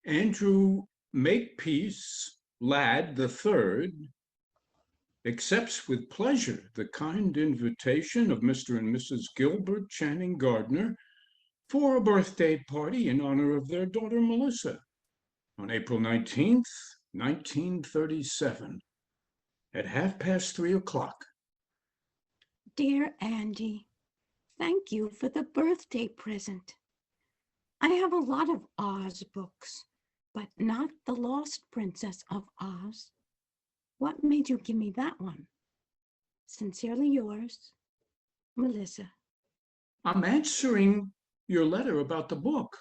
Andrew Makepeace Ladd III accepts with pleasure the kind invitation of Mr. and Mrs. Gilbert Channing Gardner for a birthday party in honor of their daughter Melissa on April 19th, 1937, at 3:30. Dear Andy, thank you for the birthday present. I have a lot of Oz books, but not The Lost Princess of Oz. What made you give me that one? Sincerely yours, Melissa. I'm answering your letter about the book.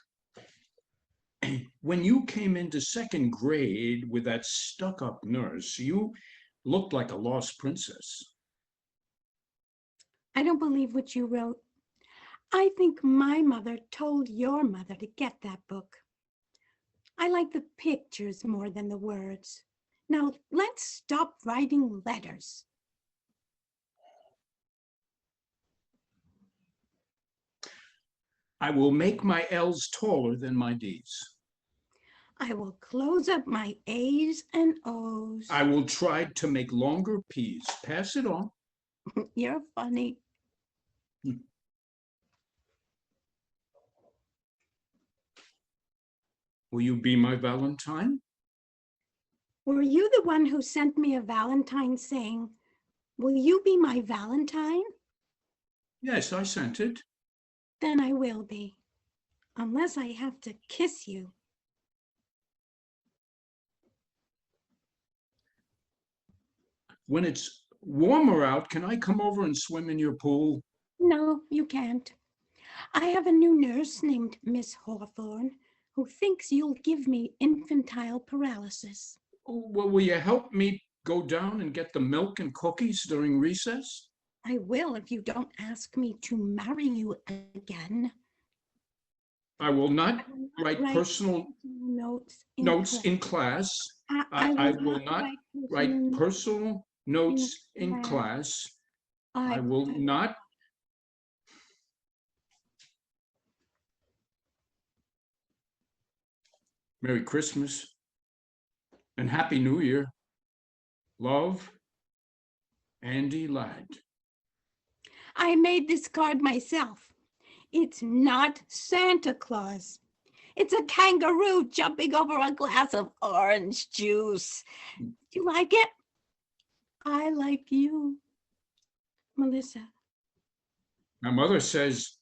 When you came into second grade with that stuck-up nurse, you looked like a lost princess. I don't believe what you wrote. I think my mother told your mother to get that book. I like the pictures more than the words. Now let's stop writing letters. I will make my L's taller than my D's. I will close up my A's and O's. I will try to make longer P's. Pass it on. You're funny. Will you be my Valentine? Were you the one who sent me a Valentine saying, "Will you be my Valentine?" Yes, I sent it. Then I will be, unless I have to kiss you. When it's warmer out, can I come over and swim in your pool? No, you can't. I have a new nurse named Miss Hawthorne who thinks you'll give me infantile paralysis. Well, will you help me go down and get the milk and cookies during recess? I will if you don't ask me to marry you again. I will not write personal notes in class. I will not write personal notes in class. I will not. Merry Christmas and Happy New Year. Love, Andy Ladd. I made this card myself. It's not Santa Claus. It's a kangaroo jumping over a glass of orange juice. Do you like it? I like you, Melissa. My mother says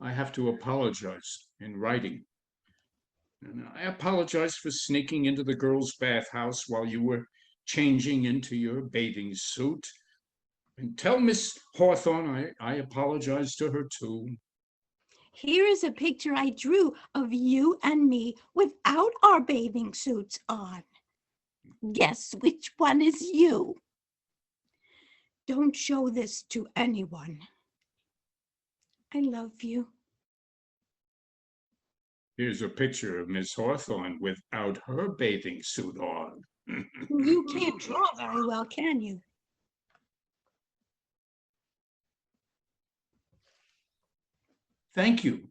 I have to apologize in writing. And I apologize for sneaking into the girls' bathhouse while you were changing into your bathing suit. And tell Miss Hawthorne I apologize to her too. Here is a picture I drew of you and me without our bathing suits on. Guess which one is you? Don't show this to anyone. I love you. Here's a picture of Miss Hawthorne without her bathing suit on. You can't draw very well, can you? Thank you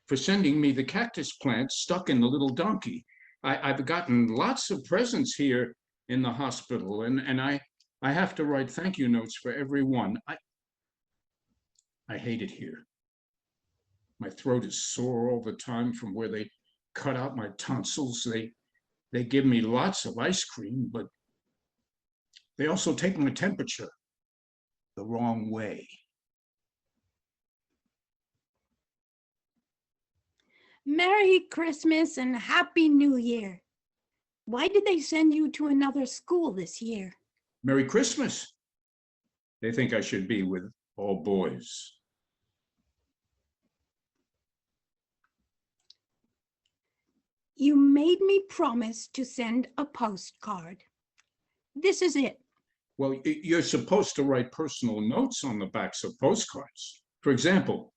for sending me the cactus plant stuck in the little donkey. I've gotten lots of presents here in the hospital, and I have to write thank you notes for every one. I hate it here. My throat is sore all the time from where they cut out my tonsils. They give me lots of ice cream, but they also take my temperature the wrong way. Merry Christmas and Happy New Year. Why did they send you to another school this year? Merry Christmas. They think I should be with all boys. You made me promise to send a postcard. This is it. Well, you're supposed to write personal notes on the backs of postcards. For example,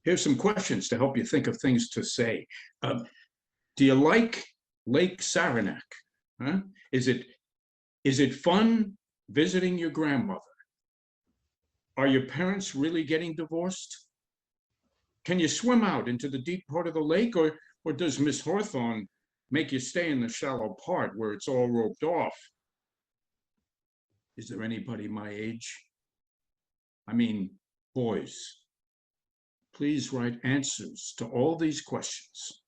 here's some questions to help you think of things to say. Do you like Lake Saranac? Huh? Is it fun visiting your grandmother? Are your parents really getting divorced? Can you swim out into the deep part of the lake, or Or does Miss Hawthorne make you stay in the shallow part where it's all roped off? Is there anybody my age? I mean, boys. Please write answers to all these questions.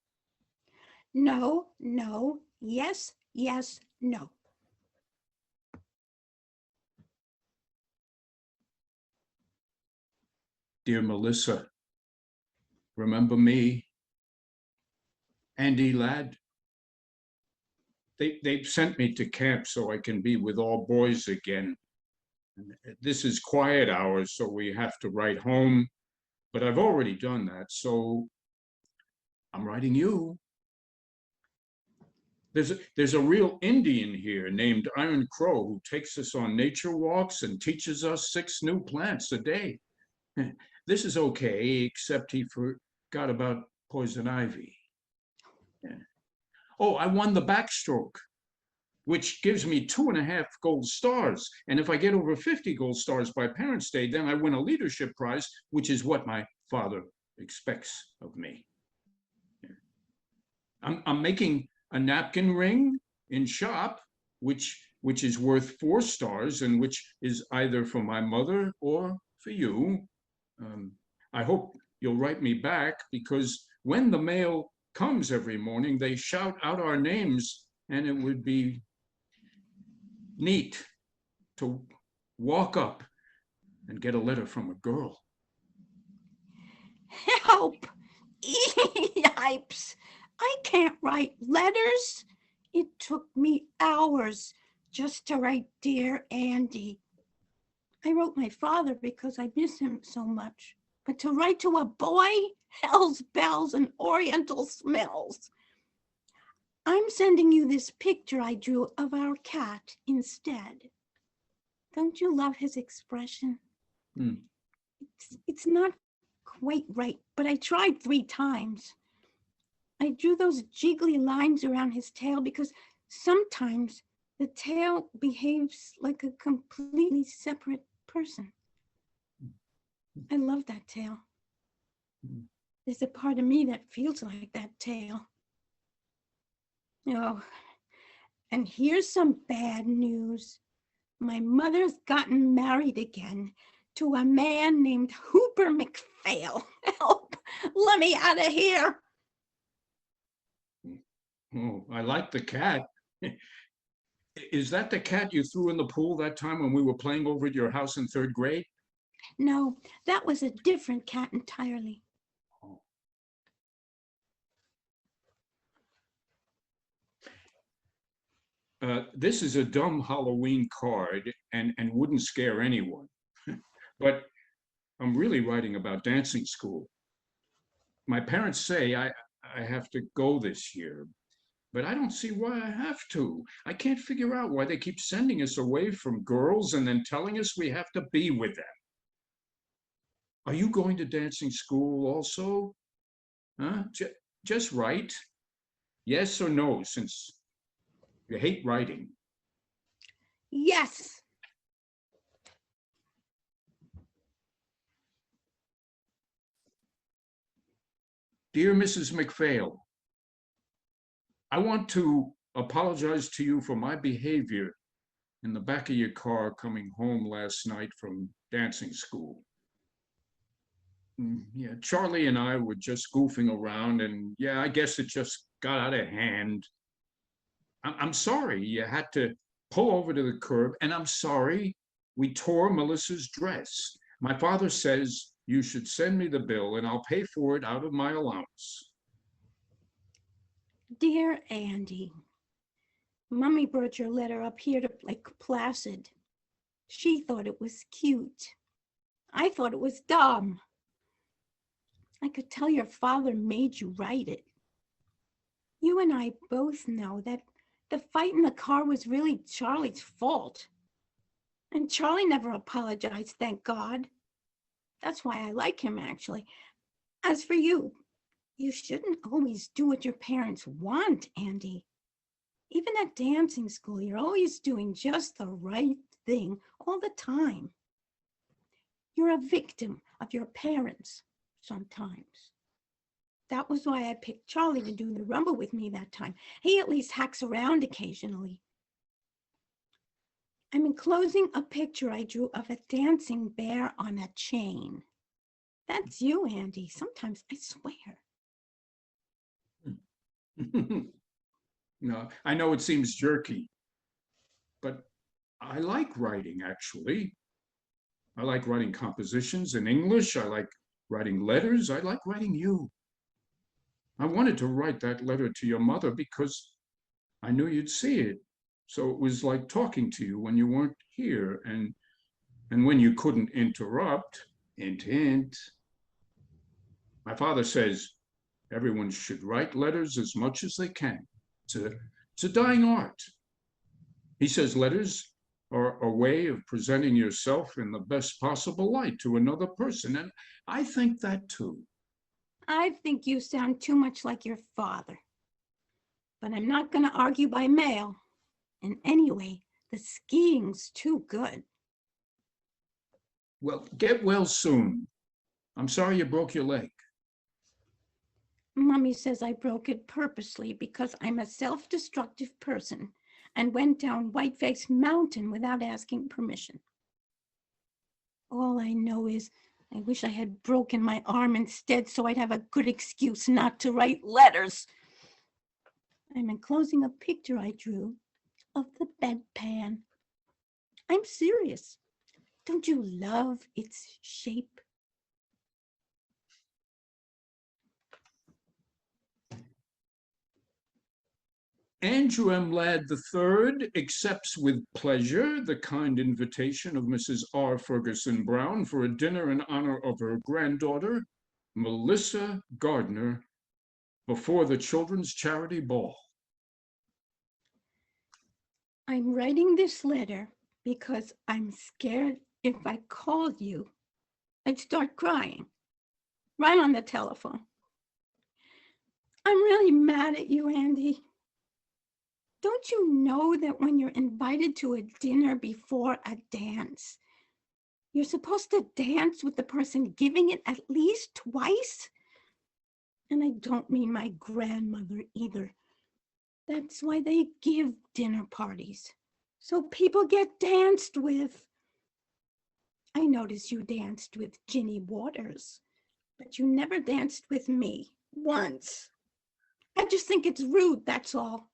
No, no, yes, yes, no. Dear Melissa, remember me? Andy lad? They've sent me to camp so I can be with all boys again. This is quiet hours, so we have to write home, but I've already done that, so I'm writing you. There's a real Indian here named Iron Crow who takes us on nature walks and teaches us 6 new plants a day. This is okay, except he forgot about poison ivy. Oh, I won the backstroke, which gives me 2.5 gold stars. And if I get over 50 gold stars by Parents' Day, then I win a leadership prize, which is what my father expects of me. I'm making a napkin ring in shop, which is worth 4 stars and which is either for my mother or for you. I hope you'll write me back, because when the mail comes every morning, they shout out our names, and it would be neat to walk up and get a letter from a girl. Help! Yipes! I can't write letters. It took me hours just to write Dear Andy. I wrote my father because I miss him so much. But to write to a boy, hell's bells and oriental smells. I'm sending you this picture I drew of our cat instead. Don't you love his expression? It's not quite right, but I tried 3 times. I drew those jiggly lines around his tail because sometimes the tail behaves like a completely separate person. I love that tail. There's a part of me that feels like that tail. Oh, and here's some bad news. My mother's gotten married again to a man named Hooper McPhail. Help! Let me out of here. Oh, I like the cat. Is that the cat you threw in the pool that time when we were playing over at your house in 3rd grade? No, that was a different cat entirely. This is a dumb Halloween card and wouldn't scare anyone. But I'm really writing about dancing school. My parents say I have to go this year, but I don't see why I have to. I can't figure out why they keep sending us away from girls and then telling us we have to be with them. Are you going to dancing school also? Huh? Just write. Yes or no, since you hate writing. Yes. Dear Mrs. McPhail, I want to apologize to you for my behavior in the back of your car coming home last night from dancing school. Yeah, Charlie and I were just goofing around, and yeah, I guess it just got out of hand. I'm sorry you had to pull over to the curb, and I'm sorry we tore Melissa's dress. My father says you should send me the bill, and I'll pay for it out of my allowance. Dear Andy, Mommy brought your letter up here to Lake Placid. She thought it was cute. I thought it was dumb. I could tell your father made you write it. You and I both know that the fight in the car was really Charlie's fault. And Charlie never apologized, thank God. That's why I like him, actually. As for you, you shouldn't always do what your parents want, Andy. Even at dancing school, you're always doing just the right thing all the time. You're a victim of your parents sometimes. That was why I picked Charlie to do the rumba with me that time. He at least hacks around occasionally. I'm enclosing a picture I drew of a dancing bear on a chain. That's you, Andy. Sometimes I swear. No, I know it seems jerky, but I like writing, actually. I like writing compositions in English. I like writing letters. I like writing you. I wanted to write that letter to your mother because I knew you'd see it. So it was like talking to you when you weren't here and when you couldn't interrupt. Hint, hint. My father says everyone should write letters as much as they can. It's a dying art. He says letters are a way of presenting yourself in the best possible light to another person. And I think that too. I think you sound too much like your father. But I'm not going to argue by mail. And anyway, the skiing's too good. Well, get well soon. I'm sorry you broke your leg. Mommy says I broke it purposely because I'm a self-destructive person and went down Whiteface Mountain without asking permission. All I know is I wish I had broken my arm instead so I'd have a good excuse not to write letters. I'm enclosing a picture I drew of the bedpan. I'm serious. Don't you love its shape? Andrew M. Ladd III accepts with pleasure the kind invitation of Mrs. R. Ferguson Brown for a dinner in honor of her granddaughter, Melissa Gardner, before the Children's Charity Ball. I'm writing this letter because I'm scared if I called you, I'd start crying right on the telephone. I'm really mad at you, Andy. Don't you know that when you're invited to a dinner before a dance, you're supposed to dance with the person giving it at least twice? And I don't mean my grandmother either. That's why they give dinner parties, so people get danced with. I noticed you danced with Ginny Waters, but you never danced with me once. I just think it's rude, that's all.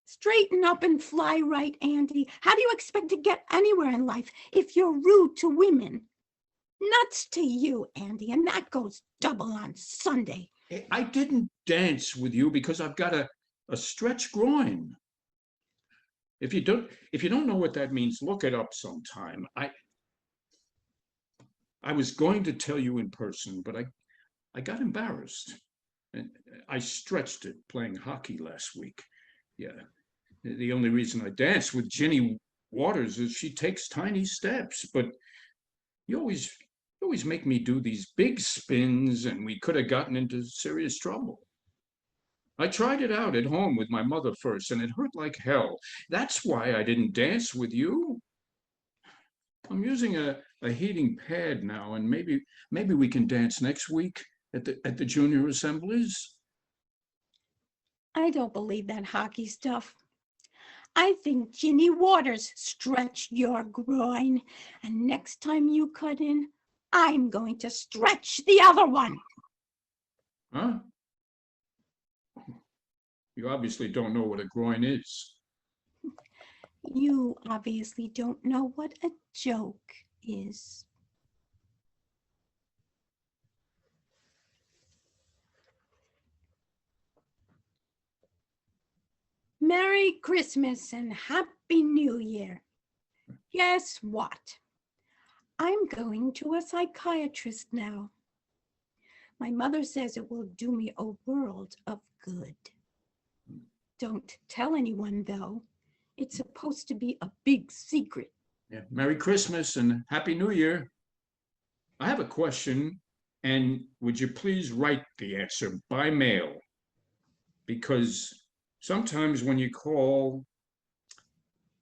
Straighten up and fly right, Andy. How do you expect to get anywhere in life if you're rude to women? Nuts to you, Andy, and that goes double on Sunday. I didn't dance with you because I've got a stretched groin. If you don't know what that means, look it up sometime. I was going to tell you in person, but I got embarrassed. And I stretched it playing hockey last week. Yeah. The only reason I dance with Ginny Waters is she takes tiny steps, but you always make me do these big spins, and we could have gotten into serious trouble. I tried it out at home with my mother first, and it hurt like hell. That's why I didn't dance with you. I'm using a heating pad now, and maybe we can dance next week at the junior assemblies. I don't believe that hockey stuff. I think Ginny Waters stretched your groin, and next time you cut in, I'm going to stretch the other one. Huh? You obviously don't know what a groin is. You obviously don't know what a joke is. Merry Christmas and Happy New Year. Guess what? I'm going to a psychiatrist now. My mother says it will do me a world of good. Don't tell anyone, though. It's supposed to be a big secret. Yeah. Merry Christmas and Happy New Year. I have a question, and would you please write the answer by mail? Because sometimes when you call,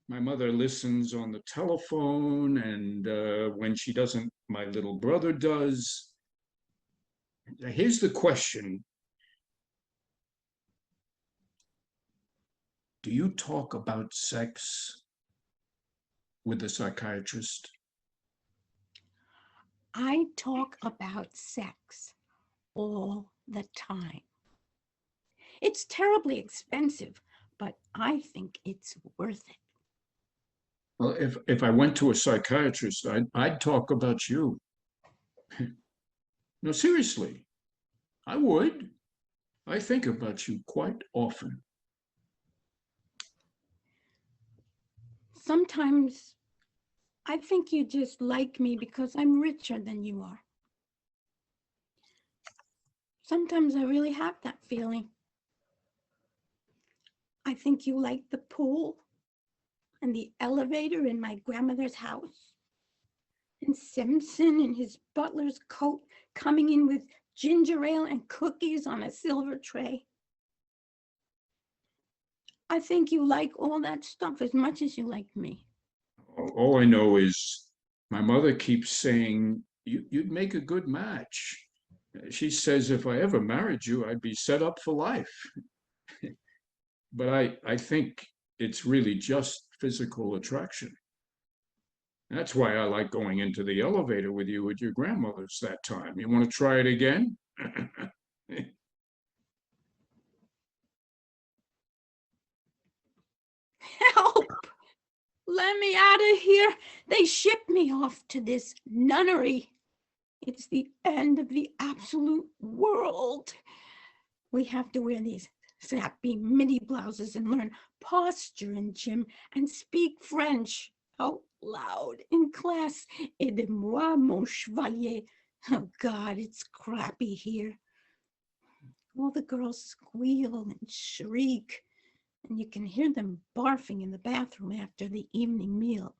my mother listens on the telephone, and when she doesn't, my little brother does. Here's the question, do you talk about sex with the psychiatrist? I talk about sex all the time. It's terribly expensive, but I think it's worth it. Well, if I went to a psychiatrist, I'd talk about you. No, seriously, I would. I think about you quite often. Sometimes I think you just like me because I'm richer than you are. Sometimes I really have that feeling. I think you like the pool and the elevator in my grandmother's house, and Simpson in his butler's coat coming in with ginger ale and cookies on a silver tray. I think you like all that stuff as much as you like me. All I know is my mother keeps saying you'd make a good match. She says if I ever married you, I'd be set up for life. But I think it's really just physical attraction. That's why I like going into the elevator with you at your grandmother's that time. You want to try it again? Help! Let me out of here. They shipped me off to this nunnery. It's the end of the absolute world. We have to wear these sappy midi blouses and learn posture in gym and speak French out loud in class. Aidez-moi, mon chevalier. Oh God, it's crappy here. All the girls squeal and shriek, and you can hear them barfing in the bathroom after the evening meal.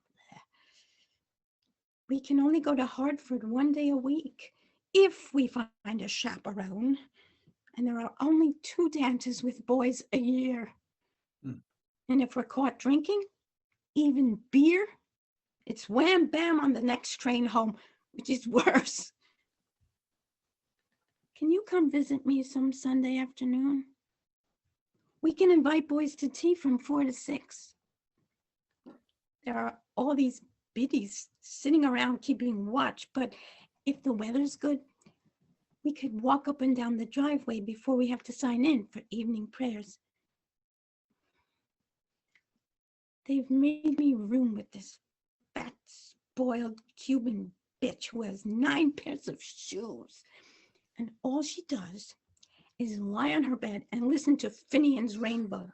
We can only go to Hartford one day a week if we find a chaperone. And there are only 2 dances with boys a year. And if we're caught drinking, even beer, it's wham bam on the next train home, which is worse. Can you come visit me some Sunday afternoon? We can invite boys to tea from 4 to 6. There are all these biddies sitting around keeping watch, but if the weather's good, we could walk up and down the driveway before we have to sign in for evening prayers. They've made me room with this fat, spoiled Cuban bitch who has 9 pairs of shoes. And all she does is lie on her bed and listen to Finian's Rainbow.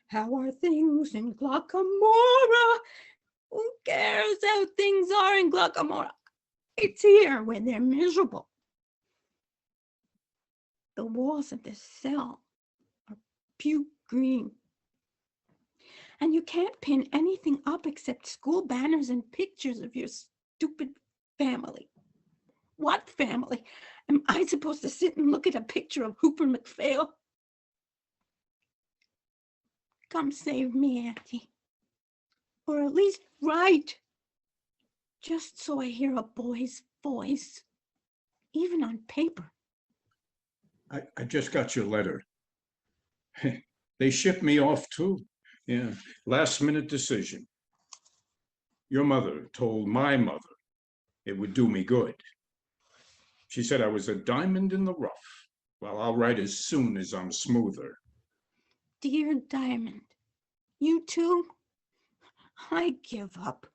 How are things in Glockamora? Who cares how things are in Glockamora? It's here where they're miserable. The walls of this cell are puke green. And you can't pin anything up except school banners and pictures of your stupid family. What family? Am I supposed to sit and look at a picture of Hooper McPhail? Come save me, Auntie. Or at least write. Just so I hear a boy's voice, even on paper. I just got your letter. They shipped me off too. Yeah, last minute decision. Your mother told my mother it would do me good. She said I was a diamond in the rough. Well, I'll write as soon as I'm smoother. Dear Diamond, you too? I give up.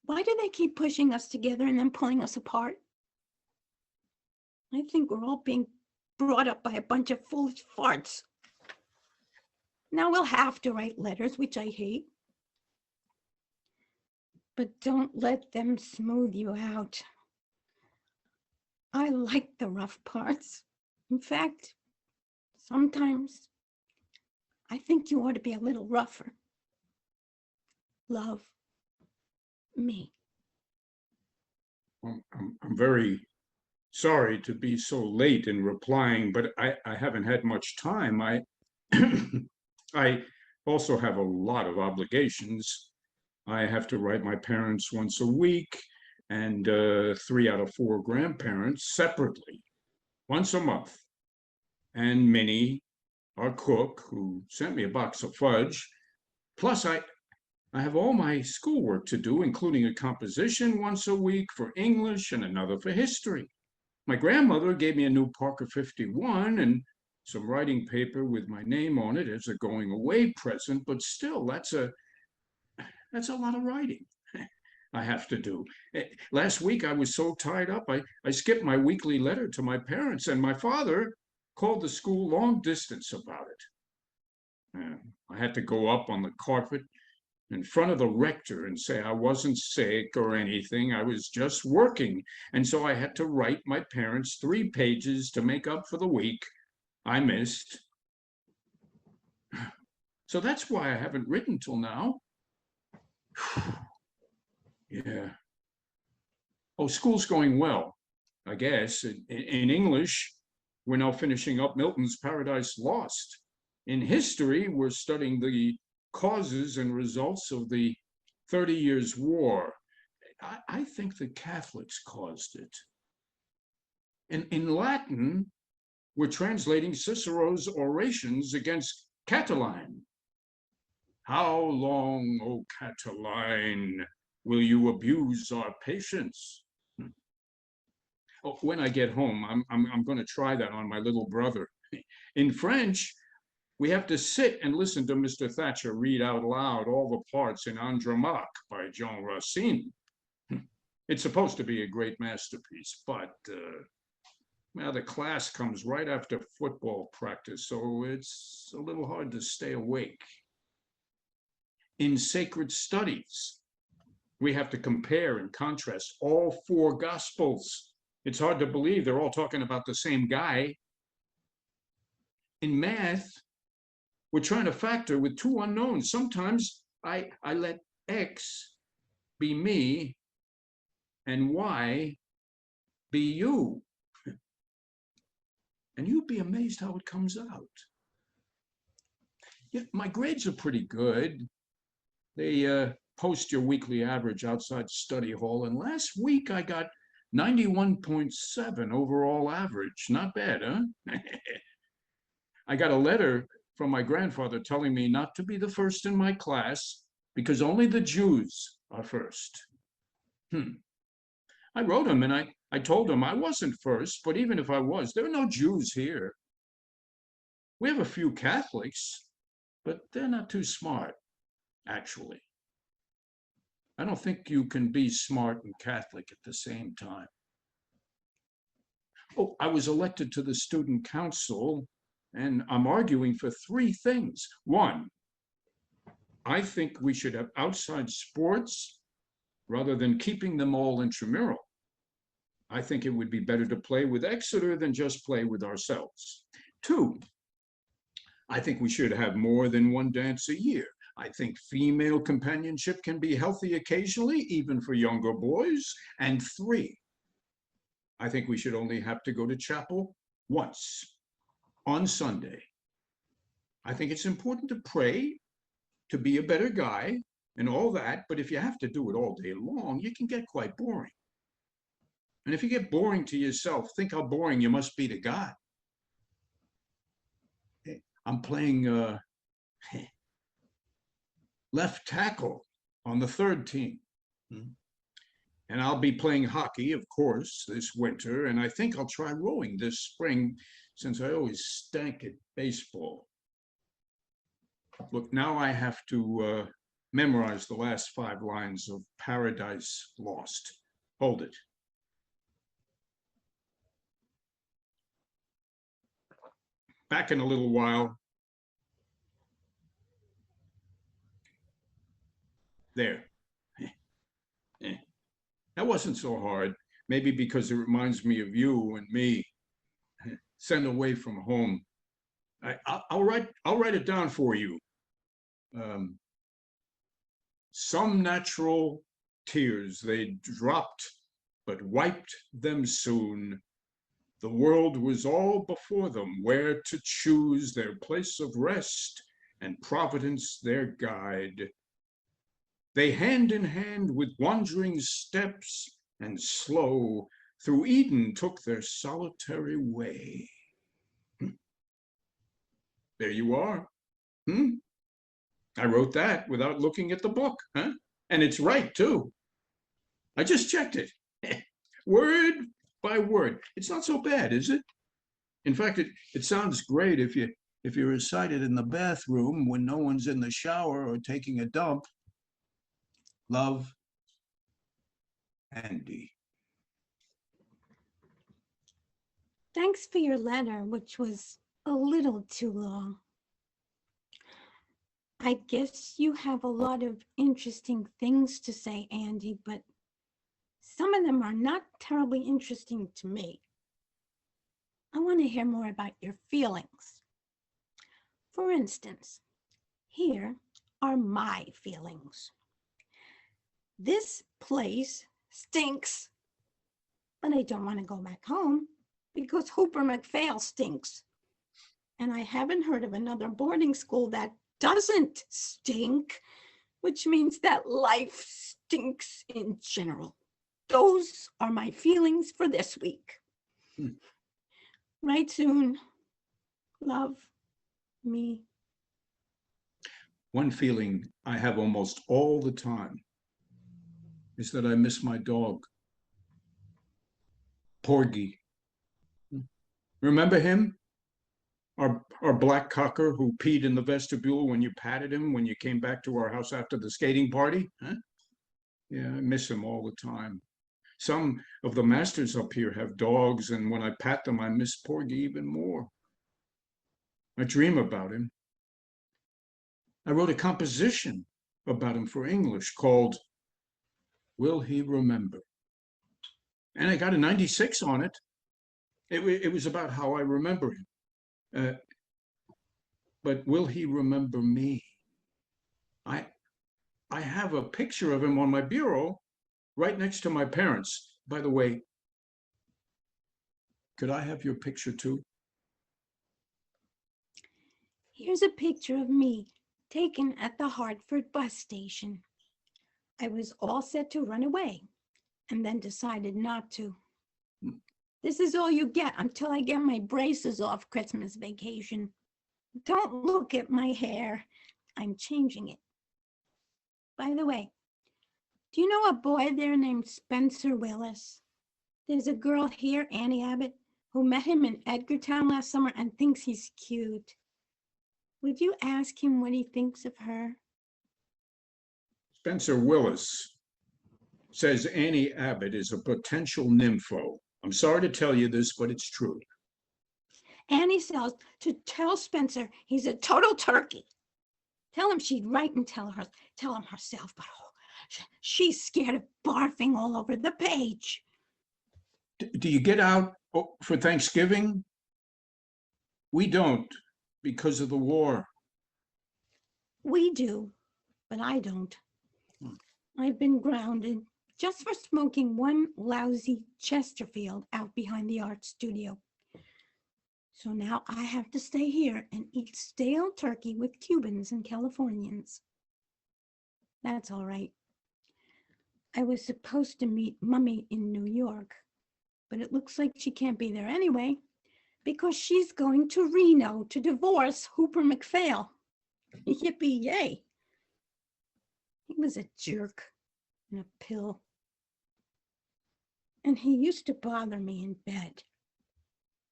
Why do they keep pushing us together and then pulling us apart? I think we're all being brought up by a bunch of foolish farts. Now we'll have to write letters, which I hate. But don't let them smooth you out. I like the rough parts. In fact, sometimes I think you ought to be a little rougher. Love me. I'm very sorry to be so late in replying, but I haven't had much time. I also have a lot of obligations. I have to write my parents once a week and 3 out of 4 grandparents separately, once a month. And Minnie, our cook, who sent me a box of fudge. Plus, I have all my schoolwork to do, including a composition once a week for English and another for history. My grandmother gave me a new Parker 51 and some writing paper with my name on it as a going away present, but still, that's a lot of writing I have to do. Last week I was so tied up, I skipped my weekly letter to my parents, and my father called the school long distance about it. I had to go up on the carpet in front of the rector and say I wasn't sick or anything. I was just working. And so I had to write my parents 3 pages to make up for the week I missed. So that's why I haven't written till now. Yeah. Oh, school's going well, I guess. In English, we're now finishing up Milton's Paradise Lost. In history, we're studying the causes and results of the 30 Years' War. I think the Catholics caused it. In Latin, we're translating Cicero's orations against Catiline. How long, O Catiline, will you abuse our patience? Oh, when I get home, I'm going to try that on my little brother. In French, we have to sit and listen to Mr. Thatcher read out loud all the parts in Andromaque by Jean Racine. It's supposed to be a great masterpiece, but well, the class comes right after football practice, so it's a little hard to stay awake. In sacred studies, we have to compare and contrast all 4 Gospels. It's hard to believe they're all talking about the same guy. In math, we're trying to factor with 2 unknowns. Sometimes I let X be me and Y be you. And you'd be amazed how it comes out. Yeah, my grades are pretty good. They post your weekly average outside study hall, and last week I got 91.7 overall average. Not bad, huh? I got a letter from my grandfather telling me not to be the first in my class because only the Jews are first. I wrote him and I told him I wasn't first, but even if I was, there are no Jews here. We have a few Catholics, but they're not too smart, actually. I don't think you can be smart and Catholic at the same time. Oh, I was elected to the student council, and I'm arguing for 3 things. 1, I think we should have outside sports rather than keeping them all intramural. I think it would be better to play with Exeter than just play with ourselves. 2, I think we should have more than 1 dance a year. I think female companionship can be healthy occasionally, even for younger boys. And 3, I think we should only have to go to chapel once on Sunday. I think it's important to pray, to be a better guy, and all that, but if you have to do it all day long, you can get quite boring. And if you get boring to yourself, think how boring you must be to God. I'm playing left tackle on the 3rd team. And I'll be playing hockey, of course, this winter, and I think I'll try rowing this spring since I always stank at baseball. Look, now I have to memorize the last 5 lines of Paradise Lost. Hold it. Back in a little while. There. That wasn't so hard. Maybe because it reminds me of you and me, sent away from home. I'll write it down for you. Some natural tears they dropped, but wiped them soon. The world was all before them, where to choose their place of rest, and Providence their guide. They hand in hand with wandering steps and slow through Eden took their solitary way. There you are. Hmm? I wrote that without looking at the book, huh? And it's right, too. I just checked it. Word by word. It's not so bad, is it? In fact, it sounds great if you recite it in the bathroom when no one's in the shower or taking a dump. Love, Andy. Thanks for your letter, which was a little too long. I guess you have a lot of interesting things to say, Andy, but some of them are not terribly interesting to me. I want to hear more about your feelings. For instance, here are my feelings. This place stinks, but I don't want to go back home because Hooper McPhail stinks. And I haven't heard of another boarding school that doesn't stink, which means that life stinks in general. Those are my feelings for this week. Right soon. Love, me. One feeling I have almost all the time is that I miss my dog, Porgy. Remember him? Our black cocker who peed in the vestibule when you patted him when you came back to our house after the skating party? Huh? Yeah, I miss him all the time. Some of the masters up here have dogs, and when I pat them, I miss Porgy even more. I dream about him. I wrote a composition about him for English called Will He Remember? And I got a 96 on it. It was about how I remember him. But will he remember me? I have a picture of him on my bureau right next to my parents. By the way, could I have your picture too? Here's a picture of me taken at the Hartford bus station. I was all set to run away and then decided not to. This is all you get until I get my braces off Christmas vacation. Don't look at my hair. I'm changing it. By the way, do you know a boy there named Spencer Willis? There's a girl here, Annie Abbott, who met him in Edgartown last summer and thinks he's cute. Would you ask him what he thinks of her? Spencer Willis says Annie Abbott is a potential nympho. I'm sorry to tell you this, but it's true. Annie says to tell Spencer he's a total turkey. Tell him she'd write and tell him herself, but she's scared of barfing all over the page. Do you get out for Thanksgiving? We don't because of the war. We do, but I don't. I've been grounded just for smoking one lousy Chesterfield out behind the art studio. So now I have to stay here and eat stale turkey with Cubans and Californians. That's all right. I was supposed to meet Mummy in New York, but it looks like she can't be there anyway because she's going to Reno to divorce Hooper McPhail. Yippee yay. He was a jerk and a pill. And he used to bother me in bed,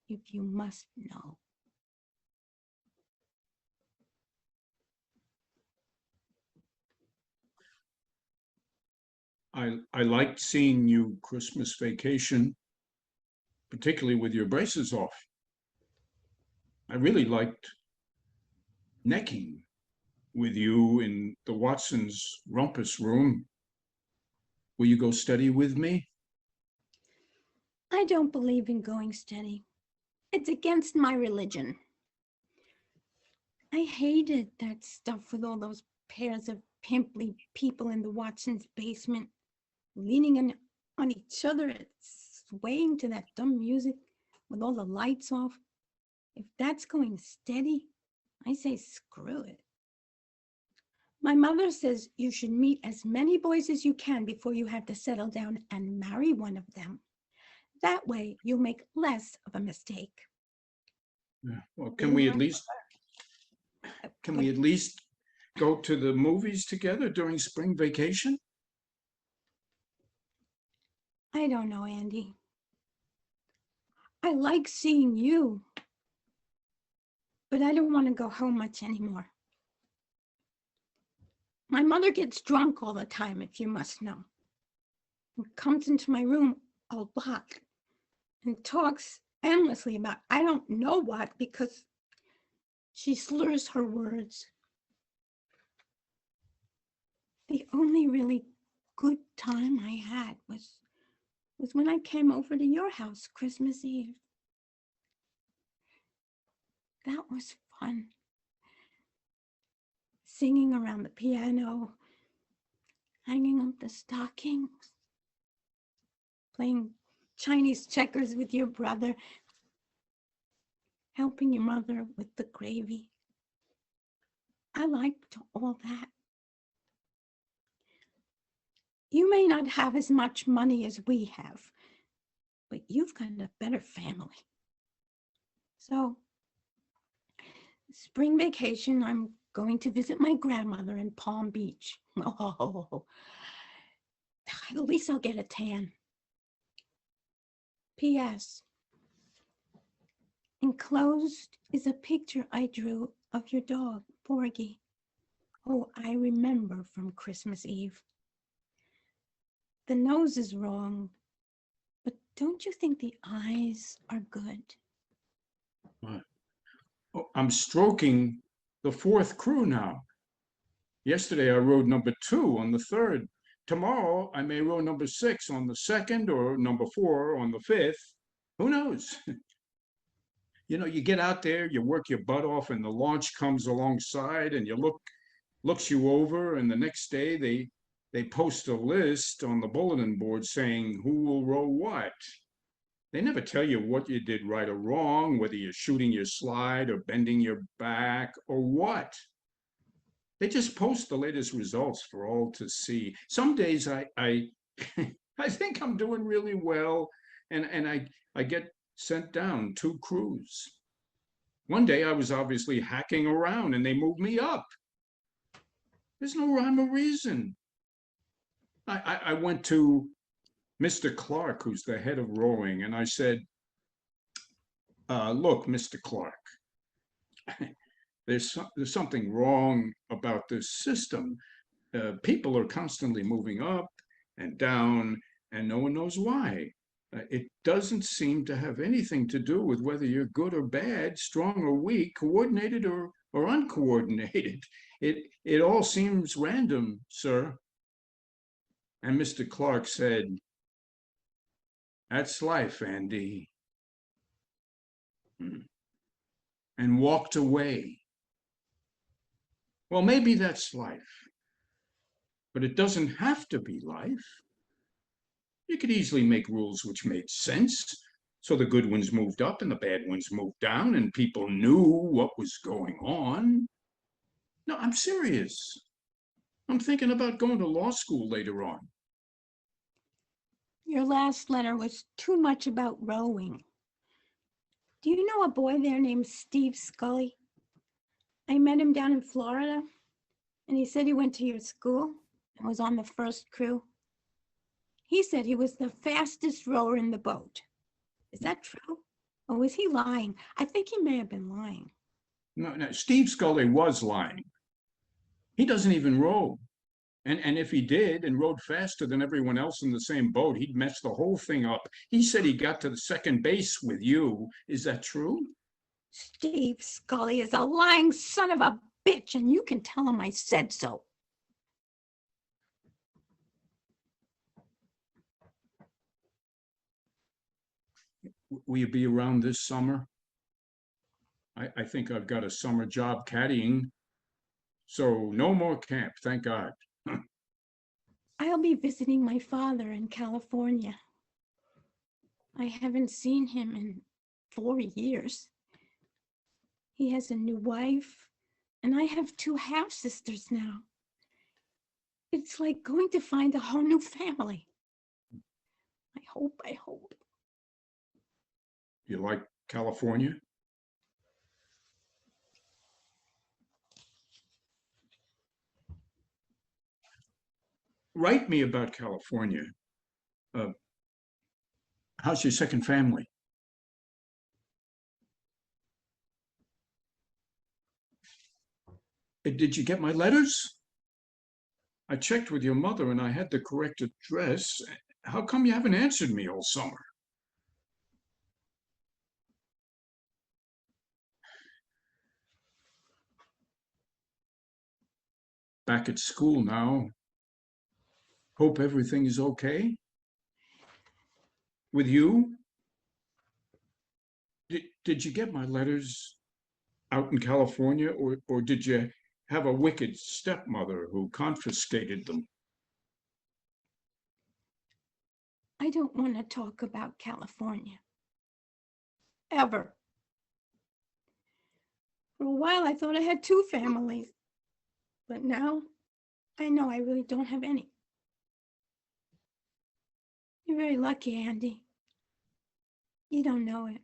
if you must know. I liked seeing you Christmas vacation, particularly with your braces off. I really liked necking with you in the Watson's rumpus room. Will you go steady with me? I don't believe in going steady. It's against my religion. I hated that stuff with all those pairs of pimply people in the Watson's basement, leaning on each other, swaying to that dumb music with all the lights off. If that's going steady, I say screw it. My mother says you should meet as many boys as you can before you have to settle down and marry one of them. That way you'll make less of a mistake. Yeah. Well, can we at least Can but we at least go to the movies together during spring vacation? I don't know, Andy. I like seeing you, but I don't want to go home much anymore. My mother gets drunk all the time, if you must know, and comes into my room a lot and talks endlessly about I don't know what because she slurs her words. The only really good time I had was when I came over to your house Christmas Eve. That was fun. Singing around the piano, hanging up the stockings, playing Chinese checkers with your brother, helping your mother with the gravy. I liked all that. You may not have as much money as we have, but you've got a better family. So, spring vacation, I'm going to visit my grandmother in Palm Beach. Oh, at least I'll get a tan. P.S. Enclosed is a picture I drew of your dog, Porgy. Oh, I remember from Christmas Eve. The nose is wrong, but don't you think the eyes are good? What? Oh, I'm stroking the fourth crew now. Yesterday I rode number 2 on the third. Tomorrow I may row number 6 on the second or number 4 on the fifth. Who knows? You get out there, you work your butt off, and the launch comes alongside, and looks you over, and the next day they post a list on the bulletin board saying who will row what. They never tell you what you did right or wrong, whether you're shooting your slide or bending your back or what. They just post the latest results for all to see. Some days I I think I'm doing really well, and I get sent down 2 crews. One day I was obviously hacking around and they moved me up. There's no rhyme or reason. I went to Mr. Clark, who's the head of rowing, and I said, look, Mr. Clark, there's something wrong about this system. People are constantly moving up and down, and no one knows why. It doesn't seem to have anything to do with whether you're good or bad, strong or weak, coordinated or uncoordinated. It all seems random, sir. And Mr. Clark said, that's life, Andy. And walked away. Well, maybe that's life, but it doesn't have to be life. You could easily make rules which made sense. So the good ones moved up and the bad ones moved down, and people knew what was going on. No, I'm serious. I'm thinking about going to law school later on. Your last letter was too much about rowing. Do you know a boy there named Steve Scully? I met him down in Florida, and he said he went to your school and was on the first crew. He said he was the fastest rower in the boat. Is that true? Or was he lying? I think he may have been lying. No, Steve Scully was lying. He doesn't even row. And if he did and rowed faster than everyone else in the same boat, he'd mess the whole thing up. He said he got to the second base with you. Is that true? Steve Scully is a lying son of a bitch, and you can tell him I said so. Will you be around this summer? I think I've got a summer job caddying. So no more camp, thank God. I'll be visiting my father in California. I haven't seen him in 4 years. He has a new wife, and I have 2 half-sisters now. It's like going to find a whole new family. I hope. You like California? Write me about California. Uh, how's your second family? Did you get my letters? I checked with your mother and I had the correct address. How come you haven't answered me all summer? Back at school now. Hope everything is okay. With you? Did you get my letters out in California, or did you have a wicked stepmother who confiscated them? I don't want to talk about California. Ever. For a while, I thought I had two families, but now I know I really don't have any. You're very lucky, Andy. You don't know it,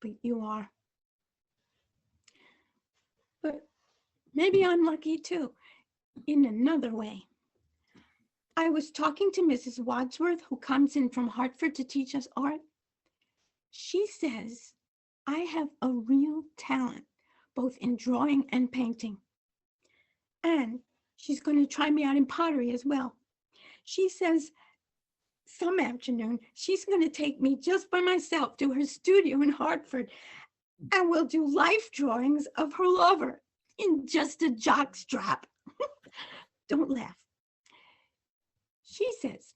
but you are. But maybe I'm lucky too, in another way. I was talking to Mrs. Wadsworth, who comes in from Hartford to teach us art. She says I have a real talent, both in drawing and painting. And she's going to try me out in pottery as well. She says some afternoon she's going to take me just by myself to her studio in Hartford, and we'll do life drawings of her lover in just a jockstrap. Don't laugh. She says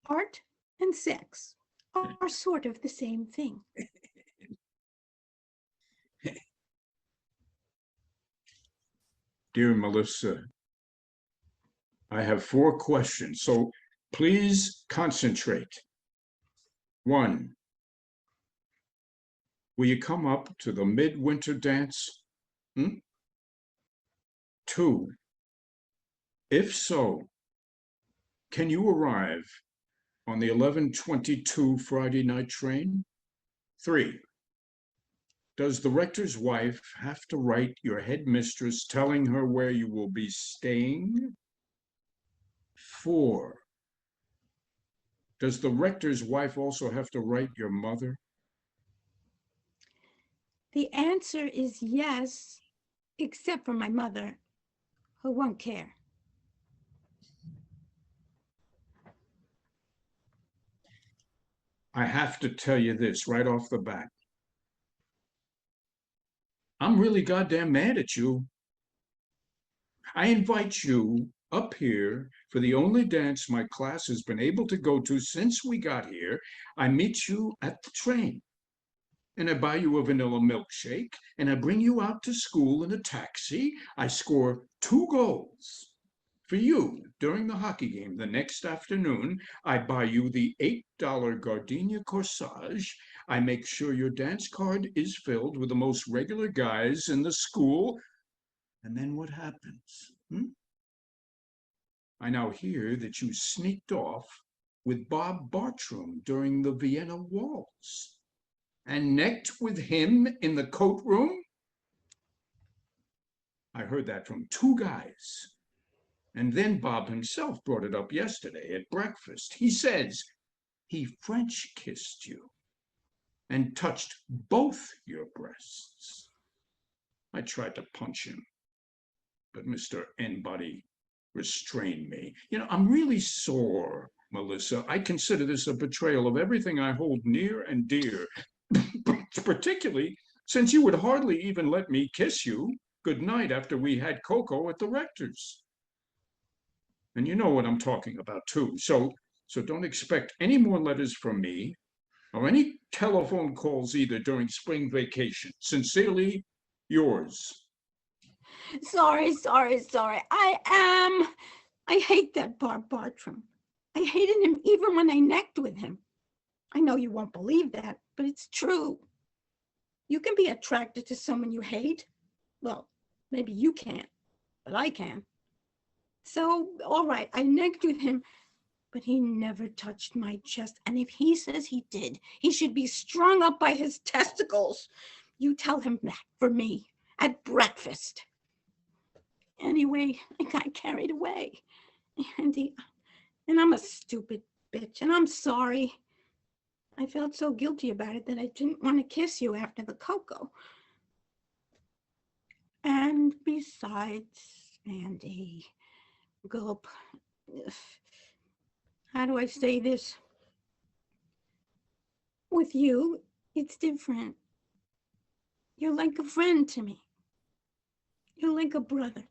art and sex are sort of the same thing. Dear Melissa, I have 4 questions, so please concentrate. 1, will you come up to the midwinter dance? 2, if so, can you arrive on the 11:22 Friday night train? 3, does the rector's wife have to write your headmistress telling her where you will be staying? 4, does the rector's wife also have to write your mother? The answer is yes, except for my mother, who won't care. I have to tell you this right off the bat. I'm really goddamn mad at you. I invite you up here for the only dance my class has been able to go to since we got here. I meet you at the train, and I buy you a vanilla milkshake, and I bring you out to school in a taxi. I score 2 goals. For you, during the hockey game the next afternoon, I buy you the $8 gardenia corsage. I make sure your dance card is filled with the most regular guys in the school. And then what happens? I now hear that you sneaked off with Bob Bartram during the Vienna Waltz and necked with him in the coat room. I heard that from 2 guys. And then Bob himself brought it up yesterday at breakfast. He says he French kissed you and touched both your breasts. I tried to punch him, but Mr. N-Body restrained me. I'm really sore, Melissa. I consider this a betrayal of everything I hold near and dear, particularly since you would hardly even let me kiss you goodnight after we had cocoa at the rector's. And you know what I'm talking about, too. So don't expect any more letters from me or any telephone calls either during spring vacation. Sincerely, yours. Sorry. I hate that Bob Bartram. I hated him even when I necked with him. I know you won't believe that, but it's true. You can be attracted to someone you hate. Well, maybe you can't, but I can. So, all right, I necked with him, but he never touched my chest. And if he says he did, he should be strung up by his testicles. You tell him that for me at breakfast. Anyway, I got carried away. Andy, And I'm a stupid bitch, and I'm sorry. I felt so guilty about it that I didn't want to kiss you after the cocoa. And besides, Andy, gulp. How do I say this? With you, it's different. You're like a friend to me. You're like a brother.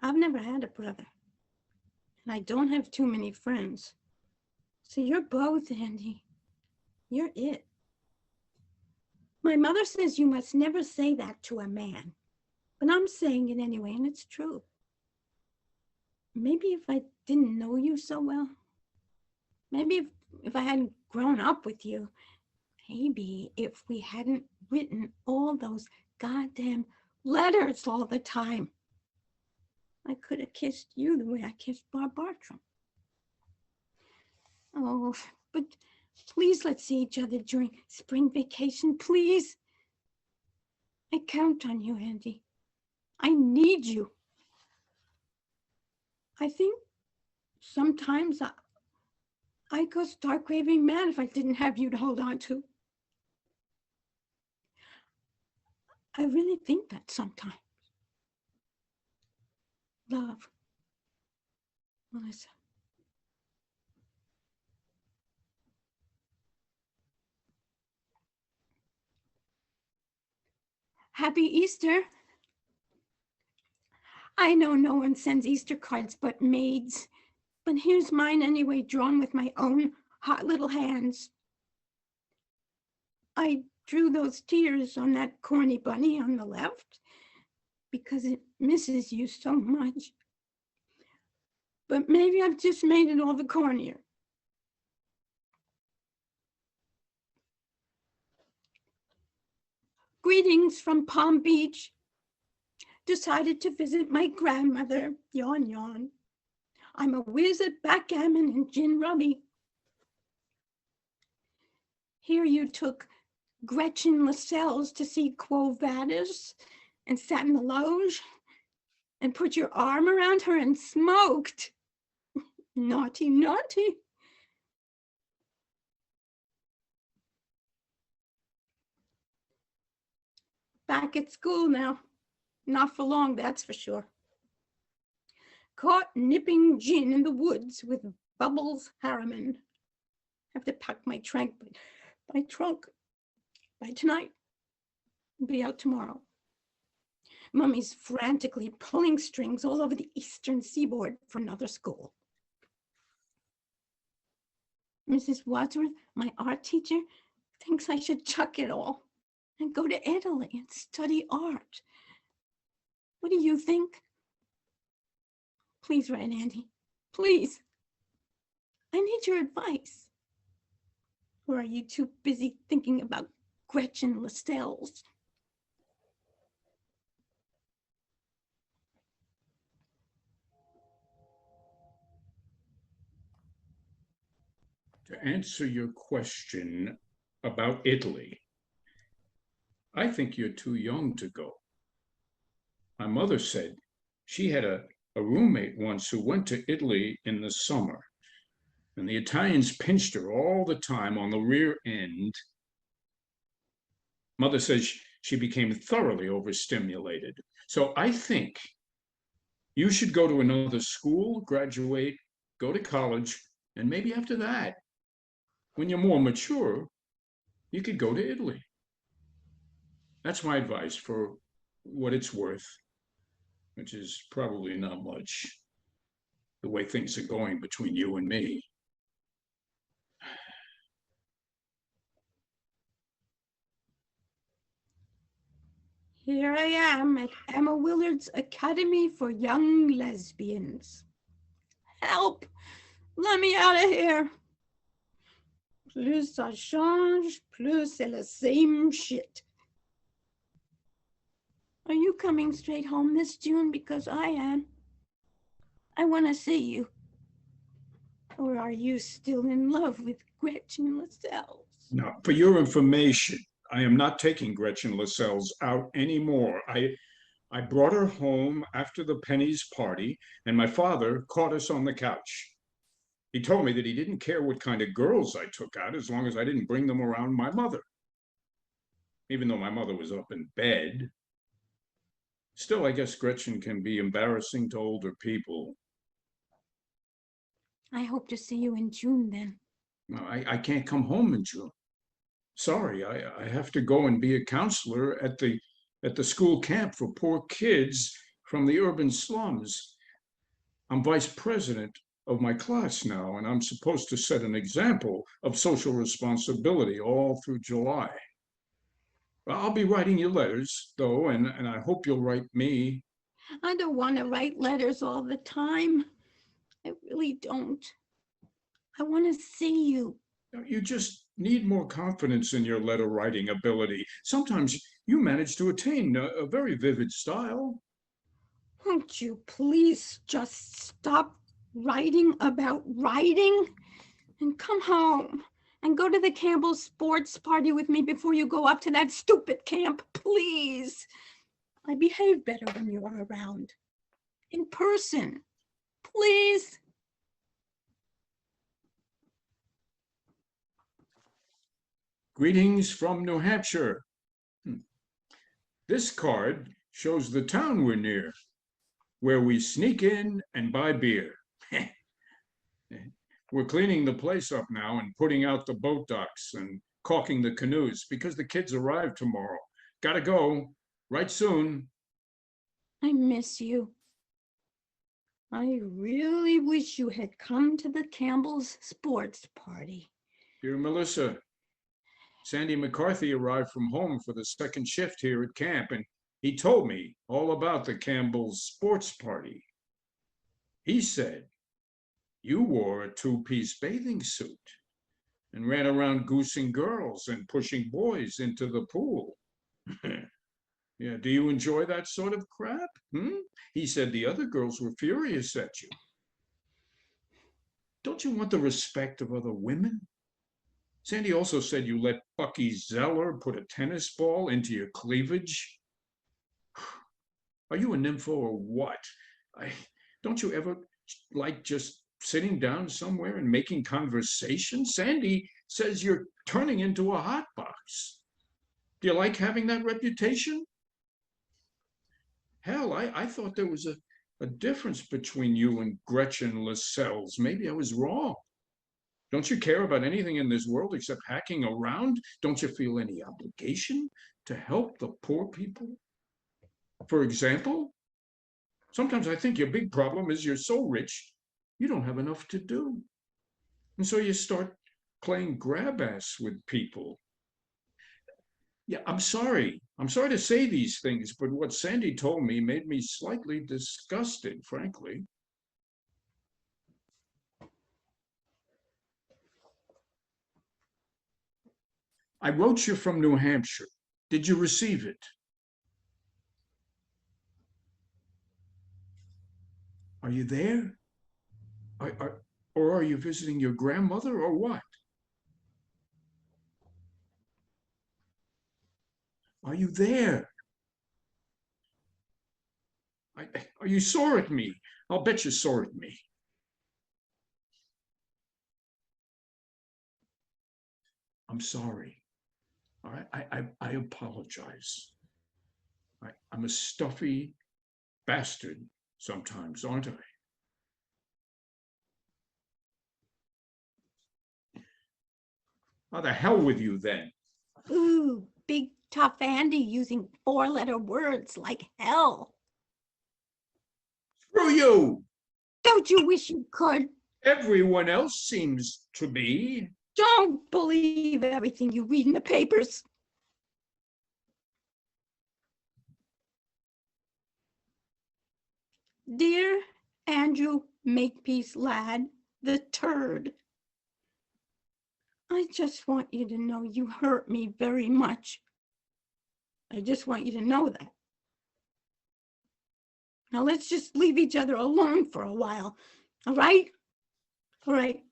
I've never had a brother, and I don't have too many friends. So you're both, Andy. You're it. My mother says you must never say that to a man, but I'm saying it anyway, and it's true. Maybe if I didn't know you so well, maybe if I hadn't grown up with you, maybe if we hadn't written all those goddamn letters all the time, I could have kissed you the way I kissed Bob Bartram. Oh, but please let's see each other during spring vacation, please. I count on you, Andy. I need you. I think sometimes I'd go stark raving mad if I didn't have you to hold on to. I really think that sometimes. Love, Melissa. Happy Easter. I know no one sends Easter cards but maids, but here's mine anyway, drawn with my own hot little hands. I drew those tears on that corny bunny on the left because it misses you so much. But maybe I've just made it all the cornier. Greetings from Palm Beach. Decided to visit my grandmother, yawn, yawn. I'm a whiz at backgammon and gin rummy. Here you took Gretchen Lascelles to see Quo Vadis and sat in the loge and put your arm around her and smoked. Naughty, naughty. Back at school now. Not for long, that's for sure. Caught nipping gin in the woods with Bubbles Harriman. Have to pack my trunk by tonight. Be out tomorrow. Mummy's frantically pulling strings all over the eastern seaboard for another school. Mrs. Wadsworth, my art teacher, thinks I should chuck it all and go to Italy and study art. What do you think? Please write, Andy. Please. I need your advice. Or are you too busy thinking about Gretchen Lascelles? To answer your question about Italy, I think you're too young to go. My mother said she had a roommate once who went to Italy in the summer, and the Italians pinched her all the time on the rear end. Mother says she became thoroughly overstimulated. So I think you should go to another school, graduate, go to college, and maybe after that, when you're more mature, you could go to Italy. That's my advice for what it's worth, which is probably not much, the way things are going between you and me. Here I am at Emma Willard's Academy for Young Lesbians. Help! Let me out of here. Plus ça change, plus c'est the same shit. Are you coming straight home this June? Because I am. I want to see you. Or are you still in love with Gretchen Lascelles? Now, for your information, I am not taking Gretchen Lascelles out anymore. I brought her home after the Penny's party, and my father caught us on the couch. He told me that he didn't care what kind of girls I took out as long as I didn't bring them around my mother. Even though my mother was up in bed. Still, I guess Gretchen can be embarrassing to older people. I hope to see you in June then. No, I can't come home in June. Sorry, I have to go and be a counselor at the school camp for poor kids from the urban slums. I'm vice president of my class now, and I'm supposed to set an example of social responsibility all through July. I'll be writing you letters, though, and I hope you'll write me. I don't want to write letters all the time. I really don't. I want to see you. You just need more confidence in your letter writing ability. Sometimes you manage to attain a very vivid style. Won't you please just stop writing about writing and come home and go to the Campbell sports party with me before you go up to that stupid camp, please. I behave better when you are around. In person, please. Greetings from New Hampshire. This card shows the town we're near, where we sneak in and buy beer. We're cleaning the place up now and putting out the boat docks and caulking the canoes because the kids arrive tomorrow. Gotta go. Right soon. I miss you. I really wish you had come to the Campbell's sports party. Dear Melissa, Sandy McCarthy arrived from home for the second shift here at camp, and he told me all about the Campbell's sports party. He said you wore a two-piece bathing suit and ran around goosing girls and pushing boys into the pool. Yeah, do you enjoy that sort of crap? He said the other girls were furious at you. Don't you want the respect of other women? Sandy also said you let Bucky Zeller put a tennis ball into your cleavage. Are you a nympho or what? Don't you ever like just sitting down somewhere and making conversation? Sandy says you're turning into a hotbox. Do you like having that reputation? Hell, I thought there was a difference between you and Gretchen Lascelles. Maybe I was wrong. Don't you care about anything in this world except hacking around? Don't you feel any obligation to help the poor people? For example, sometimes I think your big problem is you're so rich, you don't have enough to do. And so you start playing grab ass with people. Yeah, I'm sorry. I'm sorry to say these things, but what Sandy told me made me slightly disgusted, frankly. I wrote you from New Hampshire. Did you receive it? Are you there? Or are you visiting your grandmother or what? Are you there? Are you sore at me? I'll bet you're sore at me. I'm sorry. All right, I apologize. I'm a stuffy bastard sometimes, aren't I? How the hell with you then? Ooh, big tough Andy using four-letter words like hell. Screw you! Don't you wish you could? Everyone else seems to be. Don't believe everything you read in the papers. Dear Andrew Makepeace Ladd, the turd. I just want you to know you hurt me very much. I just want you to know that. Now let's just leave each other alone for a while. All right? All right.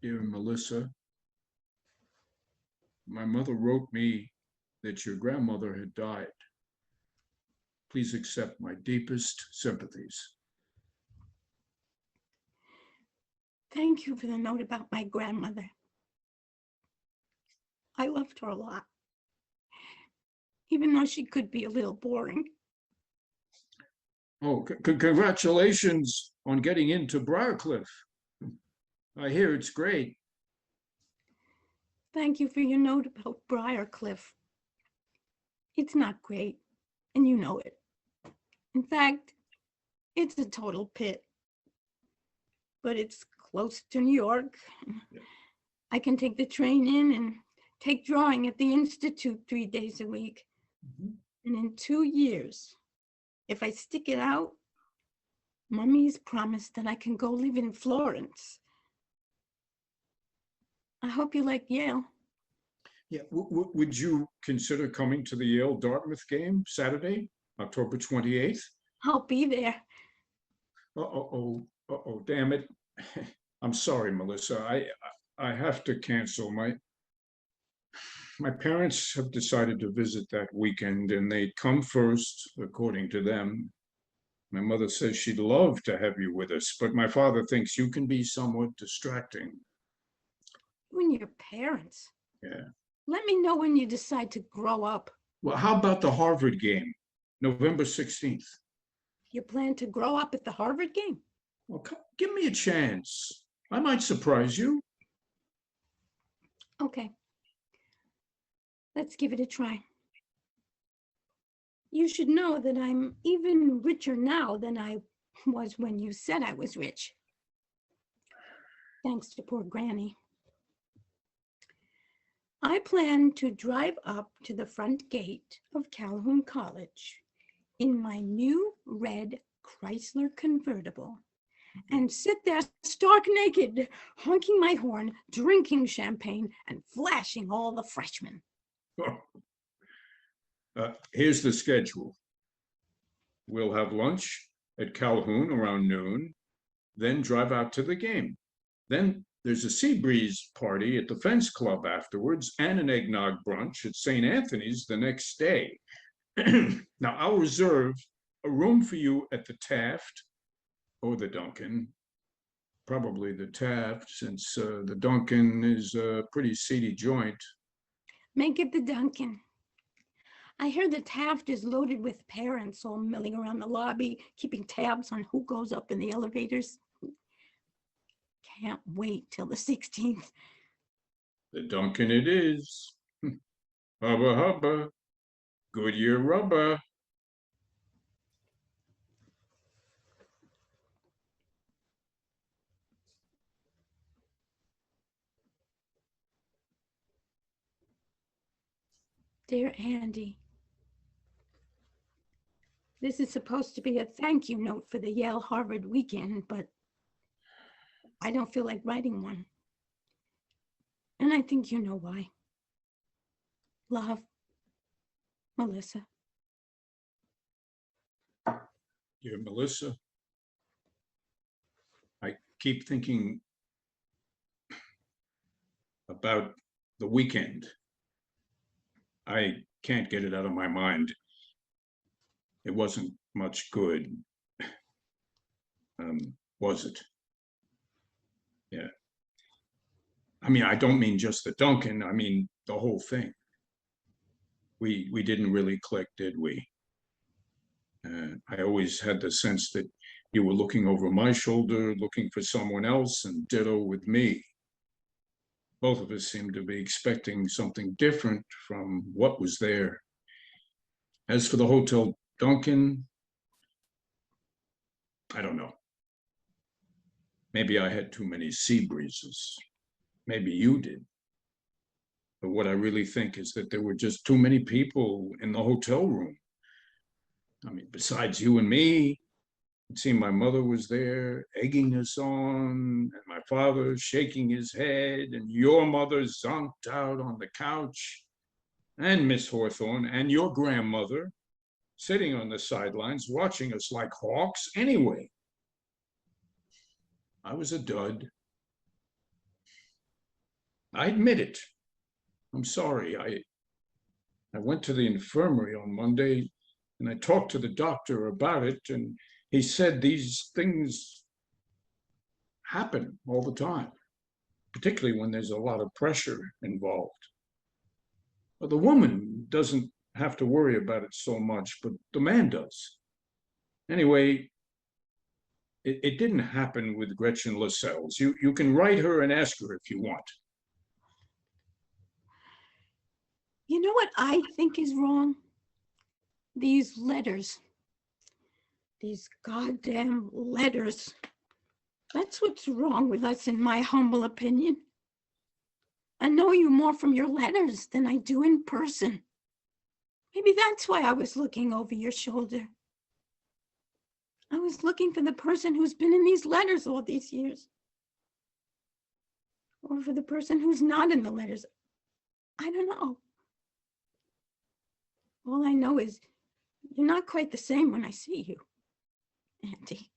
Dear Melissa, My mother wrote me that your grandmother had died. Please accept my deepest sympathies. Thank you for the note about my grandmother. I loved her a lot, even though she could be a little boring. Oh, congratulations on getting into Briarcliff. I hear it's great. Thank you for your note about Briarcliff. It's not great, and you know it. In fact, it's a total pit. But it's close to New York. Yeah. I can take the train in and take drawing at the Institute 3 days a week. Mhm. And in 2 years, if I stick it out, Mummy's promised that I can go live in Florence. I hope you like Yale. Yeah, would you consider coming to the Yale-Dartmouth game Saturday, October 28th? I'll be there. Uh-oh, damn it. I'm sorry, Melissa. I have to cancel. My parents have decided to visit that weekend, and they'd come first, according to them. My mother says she'd love to have you with us, but my father thinks you can be somewhat distracting. You and your parents. Yeah. Let me know when you decide to grow up. Well, how about the Harvard game, November 16th? You plan to grow up at the Harvard game? Well, give me a chance. I might surprise you. Okay. Let's give it a try. You should know that I'm even richer now than I was when you said I was rich. Thanks to poor Granny. I plan to drive up to the front gate of Calhoun College in my new red Chrysler convertible and sit there stark naked, honking my horn, drinking champagne, and flashing all the freshmen. Here's the schedule. We'll have lunch at Calhoun around noon, then drive out to the game. Then there's a sea breeze party at the Fence Club afterwards, and an eggnog brunch at St. Anthony's the next day. Now, I'll reserve a room for you at the Taft or the Duncan. Probably the Taft, since the Duncan is a pretty seedy joint. Make it the Duncan. I heard the Taft is loaded with parents all milling around the lobby, keeping tabs on who goes up in the elevators. Can't wait till the 16th. The Duncan it is. Hubba hubba. Goodyear rubber. Dear Andy, this is supposed to be a thank you note for the Yale-Harvard weekend, but I don't feel like writing one. And I think you know why. Love, Melissa. Dear Melissa, I keep thinking about the weekend. I can't get it out of my mind. It wasn't much good, was it? Yeah. I mean, I don't mean just the Duncan. I mean the whole thing. We didn't really click, did we? I always had the sense that you were looking over my shoulder, looking for someone else, and ditto with me. Both of us seemed to be expecting something different from what was there. As for the Hotel Duncan, I don't know. Maybe I had too many sea breezes. Maybe you did. But what I really think is that there were just too many people in the hotel room. I mean, besides you and me, it seemed my mother was there egging us on, and my father shaking his head, and your mother zonked out on the couch, and Miss Hawthorne and your grandmother sitting on the sidelines watching us like hawks anyway. I was a dud. I admit it. I'm sorry. I went to the infirmary on Monday and I talked to the doctor about it, and he said these things happen all the time, particularly when there's a lot of pressure involved. But the woman doesn't have to worry about it so much, but the man does. Anyway, it didn't happen with Gretchen Lascelles. You can write her and ask her if you want. You know what I think is wrong? These letters. These goddamn letters. That's what's wrong with us, in my humble opinion. I know you more from your letters than I do in person. Maybe that's why I was looking over your shoulder. I was looking for the person who's been in these letters all these years. Or for the person who's not in the letters. I don't know. All I know is you're not quite the same when I see you, Auntie.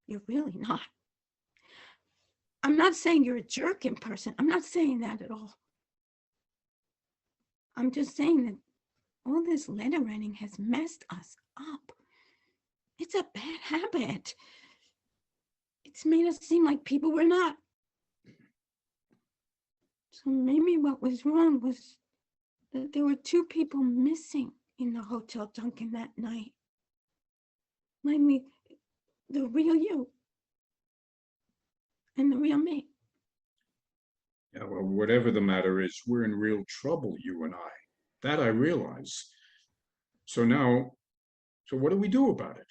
You're really not. I'm not saying you're a jerk in person. I'm not saying that at all. I'm just saying that all this letter writing has messed us up. It's a bad habit. It's made us seem like people we're not. So maybe what was wrong was that there were two people missing in the Hotel Duncan that night. Namely, the real you and the real me. Yeah, well, whatever the matter is, we're in real trouble, you and I. That I realize. So what do we do about it?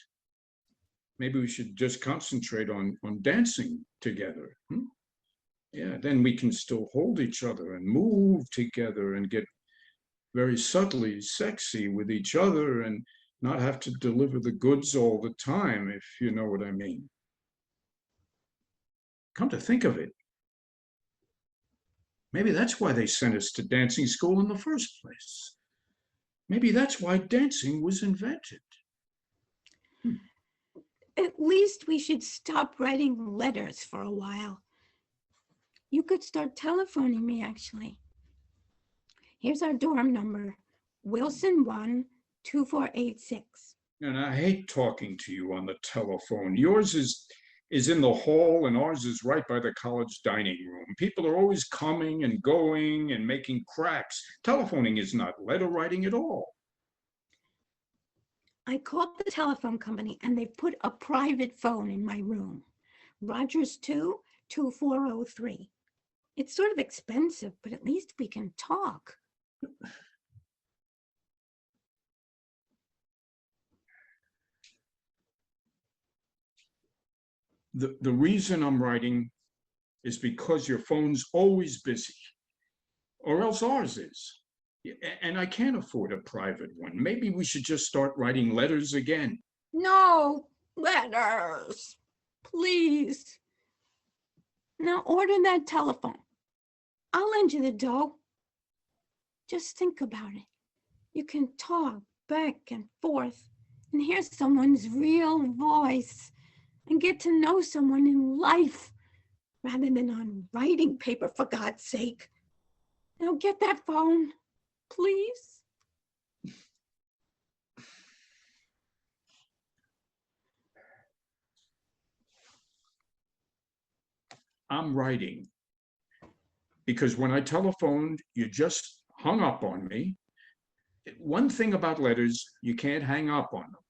Maybe we should just concentrate on dancing together. Yeah, then we can still hold each other and move together and get very subtly sexy with each other and not have to deliver the goods all the time, if you know what I mean. Come to think of it, maybe that's why they sent us to dancing school in the first place. Maybe that's why dancing was invented. At least we should stop writing letters for a while. You could start telephoning me, actually. Here's our dorm number, Wilson 1, 2486. And I hate talking to you on the telephone. Yours is in the hall and ours is right by the college dining room. People are always coming and going and making cracks. Telephoning is not letter writing at all. I called the telephone company and they put a private phone in my room. Rogers 2, 2403. It's sort of expensive, but at least we can talk. The reason I'm writing is because your phone's always busy, or else ours is. And I can't afford a private one. Maybe we should just start writing letters again. No letters, please. Now order that telephone. I'll lend you the dough. Just think about it. You can talk back and forth and hear someone's real voice and get to know someone in life rather than on writing paper, for God's sake. Now get that phone, please. I'm writing because when I telephoned, you just hung up on me. One thing about letters, you can't hang up on them.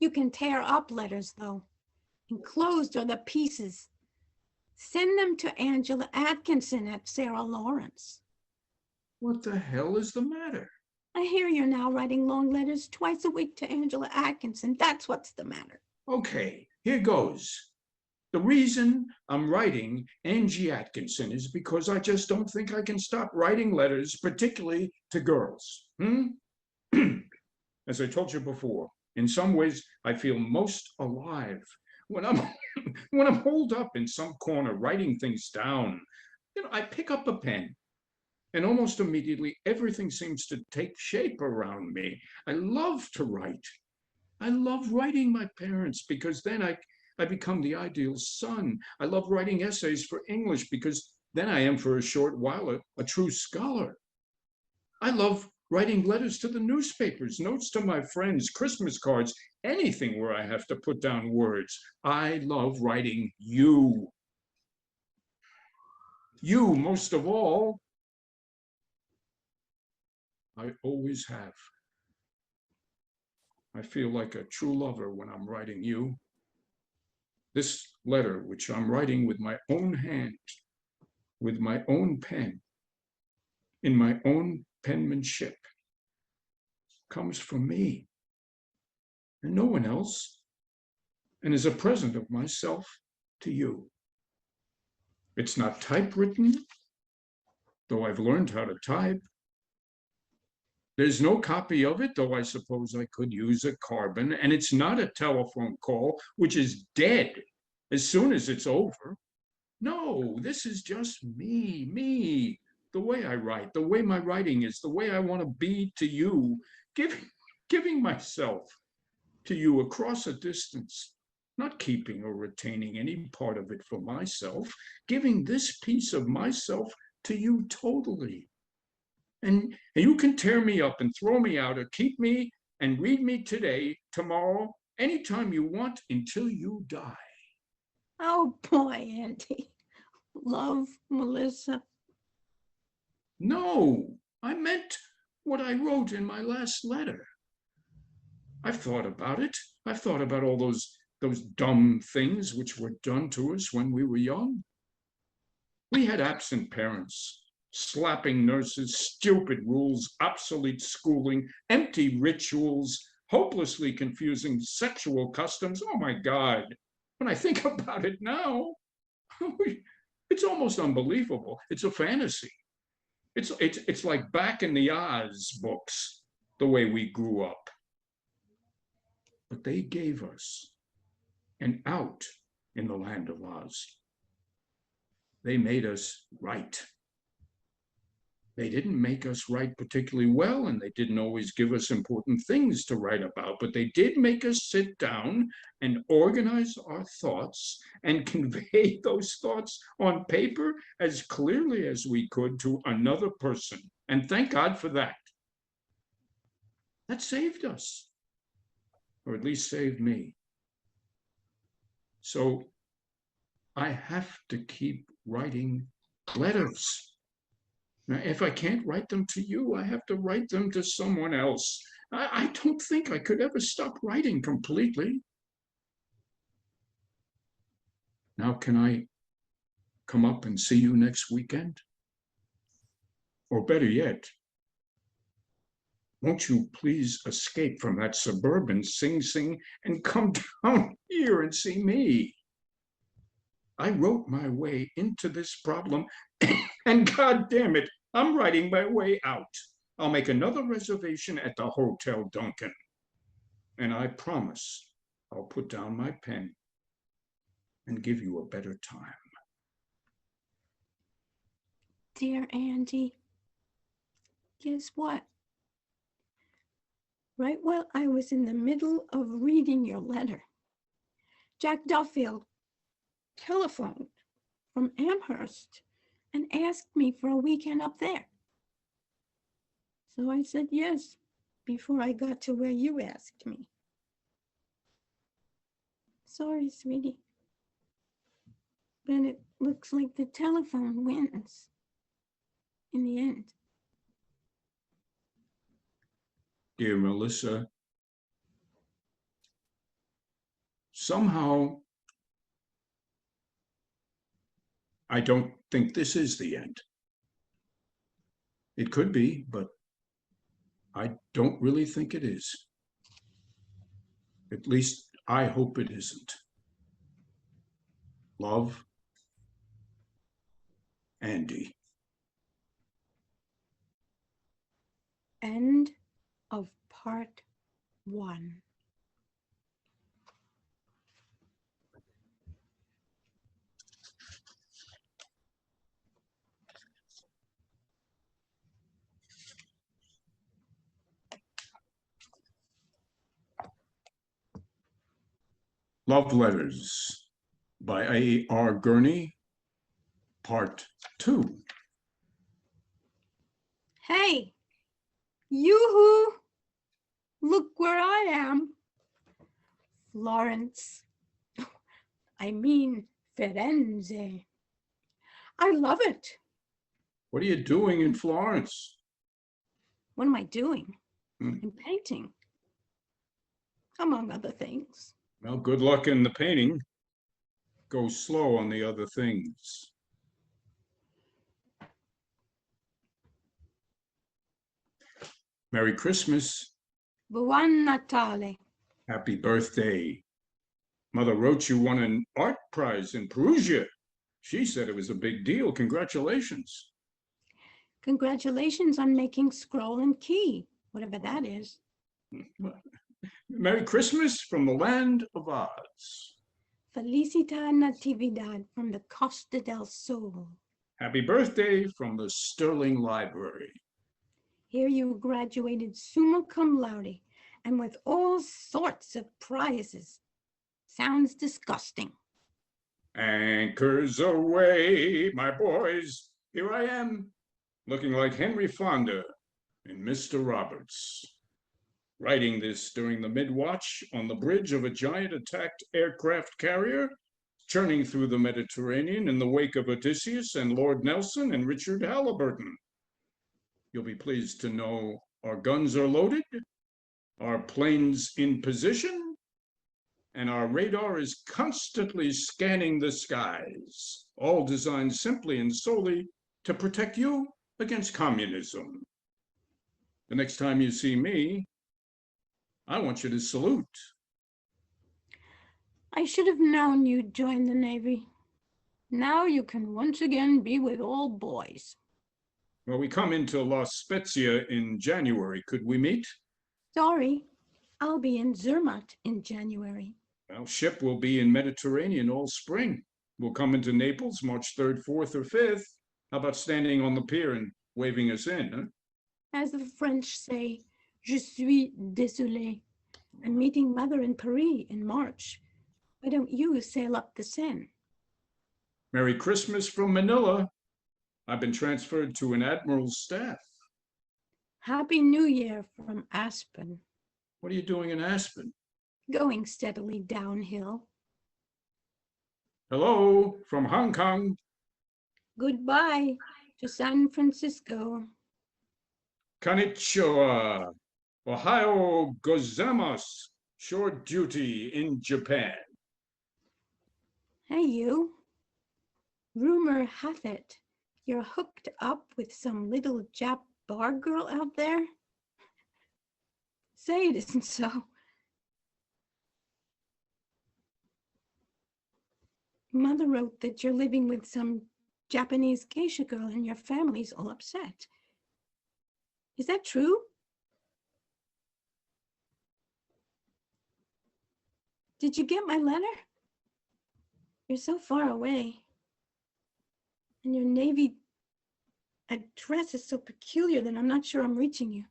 You can tear up letters, though. Enclosed are the pieces. Send them to Angela Atkinson at Sarah Lawrence. What the hell is the matter? I hear you're now writing long letters twice a week to Angela Atkinson. That's what's the matter. Okay, here goes. The reason I'm writing Angie Atkinson is because I just don't think I can stop writing letters, particularly to girls. As I told you before, in some ways, I feel most alive when I'm when I'm holed up in some corner writing things down. I pick up a pen, and almost immediately everything seems to take shape around me. I love to write. I love writing my parents because then I become the ideal son. I love writing essays for English because then I am for a short while a true scholar. I love writing letters to the newspapers, notes to my friends, Christmas cards, anything where I have to put down words. I love writing you. You most of all. I always have. I feel like a true lover when I'm writing you. This letter, which I'm writing with my own hand, with my own pen, in my own penmanship, comes from me and no one else, and is a present of myself to you. It's not typewritten, though I've learned how to type. There's no copy of it, though I suppose I could use a carbon, and it's not a telephone call, which is dead as soon as it's over. No, this is just me, the way I write, the way my writing is, the way I want to be to you, giving myself to you across a distance, not keeping or retaining any part of it for myself, giving this piece of myself to you totally. And you can tear me up and throw me out or keep me and read me today, tomorrow, anytime you want until you die. Oh boy, Auntie. Love, Melissa. No, I meant what I wrote in my last letter. I've thought about it. I've thought about all those dumb things which were done to us when we were young. We had absent parents, slapping nurses, stupid rules, obsolete schooling, empty rituals, hopelessly confusing sexual customs. Oh my God, when I think about it now, it's almost unbelievable. It's a fantasy. It's like back in the Oz books, the way we grew up. But they gave us an out in the land of Oz. They made us right. They didn't make us write particularly well, and they didn't always give us important things to write about, but they did make us sit down and organize our thoughts and convey those thoughts on paper as clearly as we could to another person. And thank God for that. That saved us, or at least saved me. So I have to keep writing letters. Now, if I can't write them to you, I have to write them to someone else. I don't think I could ever stop writing completely. Now, can I come up and see you next weekend? Or better yet, won't you please escape from that suburban Sing Sing and come down here and see me? I wrote my way into this problem, and God damn it, I'm writing my way out. I'll make another reservation at the Hotel Duncan. And I promise I'll put down my pen and give you a better time. Dear Andy, guess what? Right while I was in the middle of reading your letter, Jack Duffield telephoned from Amherst and asked me for a weekend up there. So I said yes before I got to where you asked me. Sorry, sweetie, but it looks like the telephone wins in the end. Dear Melissa, somehow I don't think this is the end. It could be, but I don't really think it is. At least I hope it isn't. Love, Andy. End of part 1. Love Letters by A.R. Gurney, Part 2. Hey, Yoo-hoo! Look where I am. Florence. I mean, Firenze. I love it. What are you doing in Florence? What am I doing? Hmm. I'm painting, among other things. Well, good luck in the painting. Go slow on the other things. Merry Christmas. Buon Natale. Happy birthday. Mother wrote you won an art prize in Perugia. She said it was a big deal. Congratulations. Congratulations on making scroll and key, whatever that is. Merry Christmas from the land of Oz. Felicita Natividad from the Costa del Sol. Happy birthday from the Sterling Library. Here you graduated summa cum laude and with all sorts of prizes. Sounds disgusting. Anchors aweigh, my boys. Here I am, looking like Henry Fonda in Mr. Roberts. Writing this during the mid-watch on the bridge of a giant attacked aircraft carrier, churning through the Mediterranean in the wake of Odysseus and Lord Nelson and Richard Halliburton. You'll be pleased to know our guns are loaded, our planes in position, and our radar is constantly scanning the skies, all designed simply and solely to protect you against communism. The next time you see me, I want you to salute. I should have known you'd join the Navy. Now you can once again be with all boys. Well, we come into La Spezia in January. Could we meet? Sorry, I'll be in Zermatt in January. Well, ship will be in Mediterranean all spring. We'll come into Naples March 3rd, 4th, or 5th. How about standing on the pier and waving us in, huh? As the French say, je suis désolé. I'm meeting Mother in Paris in March. Why don't you sail up the Seine? Merry Christmas from Manila. I've been transferred to an admiral's staff. Happy New Year from Aspen. What are you doing in Aspen? Going steadily downhill. Hello from Hong Kong. Goodbye to San Francisco. Konnichiwa. Ohio gozaimasu. Short duty in Japan. Hey, you. Rumor hath it you're hooked up with some little Jap bar girl out there. Say it isn't so. Mother wrote that you're living with some Japanese geisha girl and your family's all upset. Is that true? Did you get my letter? You're so far away. And your Navy address is so peculiar that I'm not sure I'm reaching you.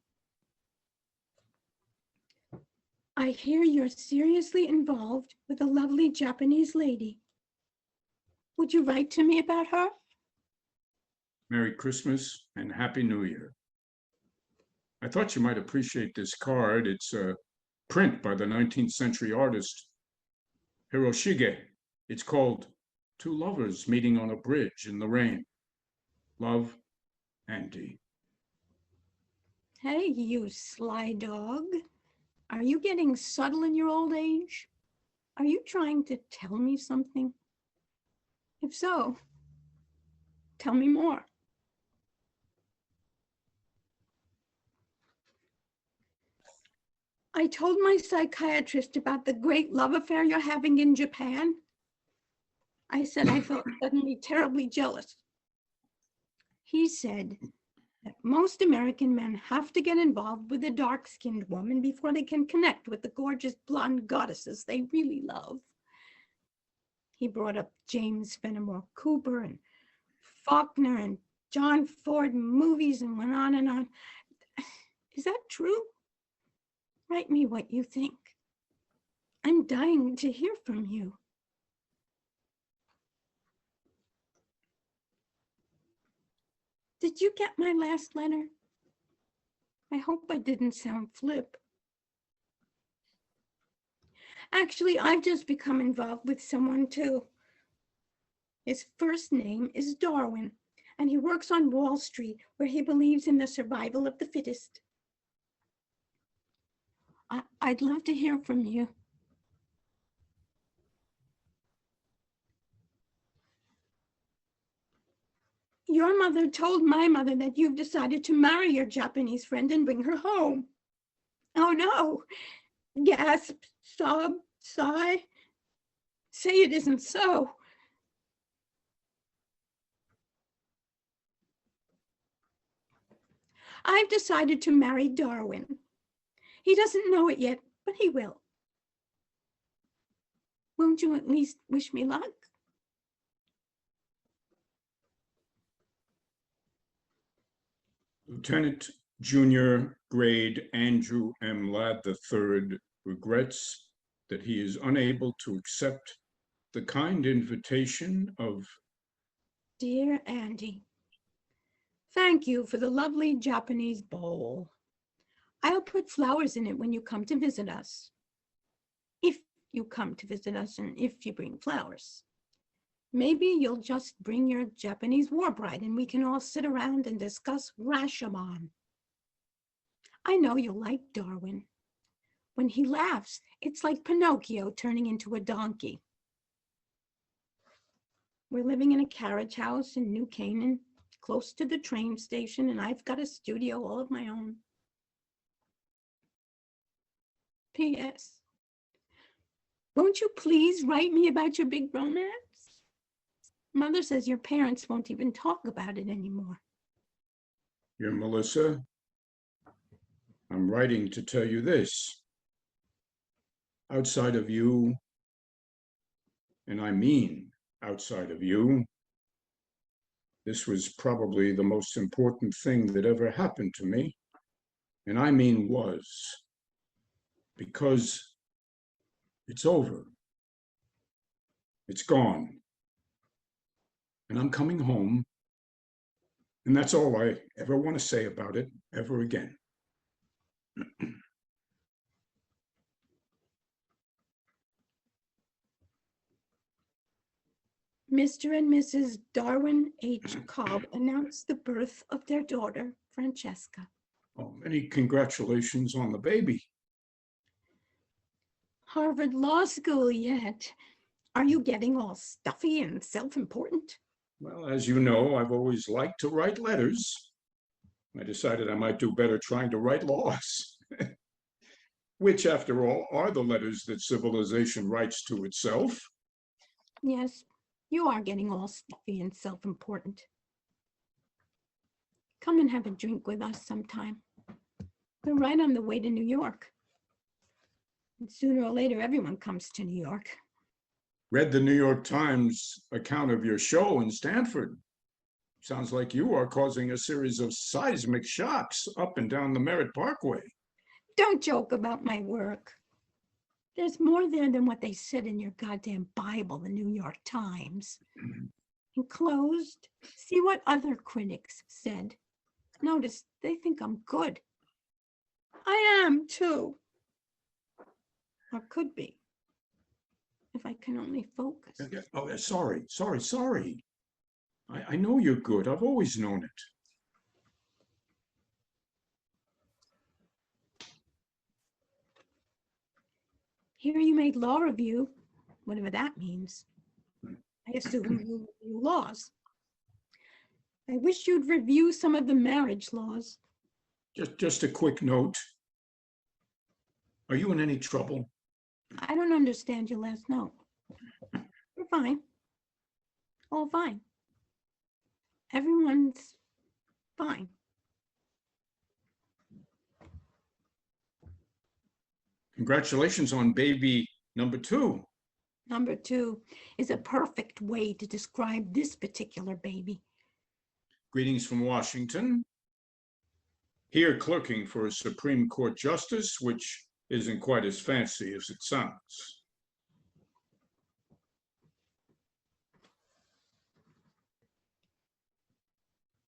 I hear you're seriously involved with a lovely Japanese lady. Would you write to me about her? Merry Christmas and Happy New Year. I thought you might appreciate this card. It's a print by the 19th century artist Hiroshige. It's called Two Lovers Meeting on a Bridge in the Rain. Love, Andy. Hey, you sly dog. Are you getting subtle in your old age? Are you trying to tell me something? If so, tell me more. I told my psychiatrist about the great love affair you're having in Japan. I said I felt suddenly terribly jealous. He said that most American men have to get involved with a dark-skinned woman before they can connect with the gorgeous blonde goddesses they really love. He brought up James Fenimore Cooper and Faulkner and John Ford movies and went on and on. Is that true? Write me what you think. I'm dying to hear from you. Did you get my last letter? I hope I didn't sound flip. Actually, I've just become involved with someone too. His first name is Darwin, and he works on Wall Street, where he believes in the survival of the fittest. I'd love to hear from you. Your mother told my mother that you've decided to marry your Japanese friend and bring her home. Oh no! Gasp, sob, sigh. Say it isn't so. I've decided to marry Darwin. He doesn't know it yet, but he will. Won't you at least wish me luck? Lieutenant Junior Grade Andrew M. Ladd III regrets that he is unable to accept the kind invitation of Dear Andy, thank you for the lovely Japanese bowl. I'll put flowers in it when you come to visit us. If you come to visit us and if you bring flowers. Maybe you'll just bring your Japanese war bride and we can all sit around and discuss Rashomon. I know you'll like Darwin. When he laughs, it's like Pinocchio turning into a donkey. We're living in a carriage house in New Canaan, close to the train station, and I've got a studio all of my own. P.S. Won't you please write me about your big romance? Mother says your parents won't even talk about it anymore. Dear Melissa, I'm writing to tell you this. Outside of you, and I mean outside of you, this was probably the most important thing that ever happened to me. And I mean was. Because it's over. It's gone. And I'm coming home. And that's all I ever want to say about it ever again. Mr. and Mrs. Darwin H. Cobb announced the birth of their daughter, Francesca. Oh, many congratulations on the baby. Harvard Law School yet? Are you getting all stuffy and self-important? Well, as you know, I've always liked to write letters. I decided I might do better trying to write laws, which, after all, are the letters that civilization writes to itself. Yes, you are getting all stuffy and self-important. Come and have a drink with us sometime. We're right on the way to New York. And sooner or later, everyone comes to New York. Read the New York Times account of your show in Stanford. Sounds like you are causing a series of seismic shocks up and down the Merritt Parkway. Don't joke about my work. There's more there than what they said in your goddamn Bible, the New York Times. Enclosed, see what other critics said. Notice they think I'm good. I am too. Or could be. If I can only focus. Oh, sorry. I know you're good. I've always known it. Here you made law review, whatever that means. I assume you review laws. I wish you'd review some of the marriage laws. Just a quick note. Are you in any trouble? I don't understand your last note. We're fine. All fine. Everyone's fine. Congratulations on baby number 2. Number 2 is a perfect way to describe this particular baby. Greetings from Washington. Here clerking for a Supreme Court justice, which isn't quite as fancy as it sounds.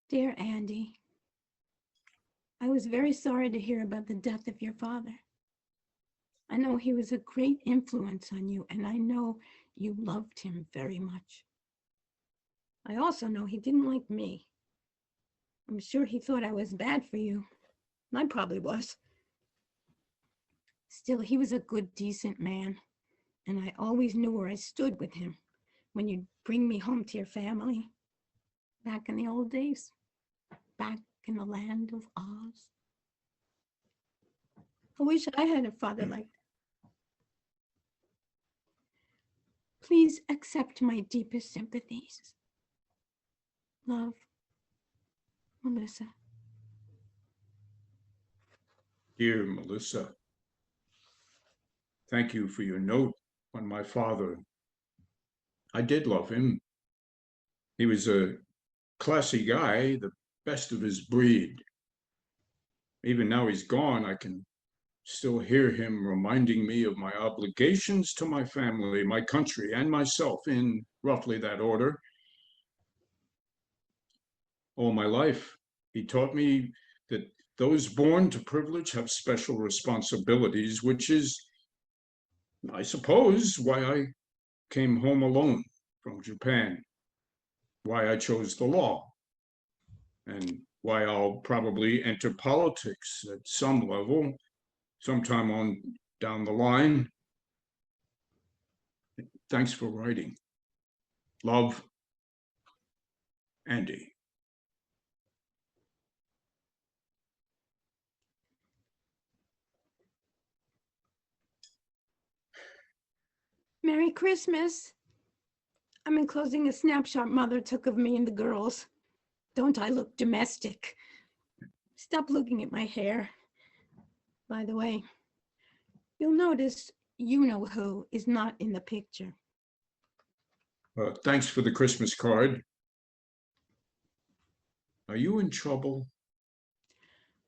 Dear Andy, I was very sorry to hear about the death of your father. I know he was a great influence on you, and I know you loved him very much. I also know he didn't like me. I'm sure he thought I was bad for you. I probably was. Still, he was a good, decent man, and I always knew where I stood with him when you'd bring me home to your family. Back in the old days, back in the land of Oz. I wish I had a father like that. Please accept my deepest sympathies. Love, Melissa. Dear Melissa, thank you for your note on my father. I did love him. He was a classy guy, the best of his breed. Even now he's gone, I can still hear him reminding me of my obligations to my family, my country, and myself in roughly that order. All my life, he taught me that those born to privilege have special responsibilities, which is, I suppose, why I came home alone from Japan, why I chose the law, and why I'll probably enter politics at some level sometime on down the line. Thanks for writing. Love, Andy. Merry Christmas. I'm enclosing a snapshot Mother took of me and the girls. Don't I look domestic? Stop looking at my hair. By the way, you'll notice you-know-who is not in the picture. Thanks for the Christmas card. Are you in trouble?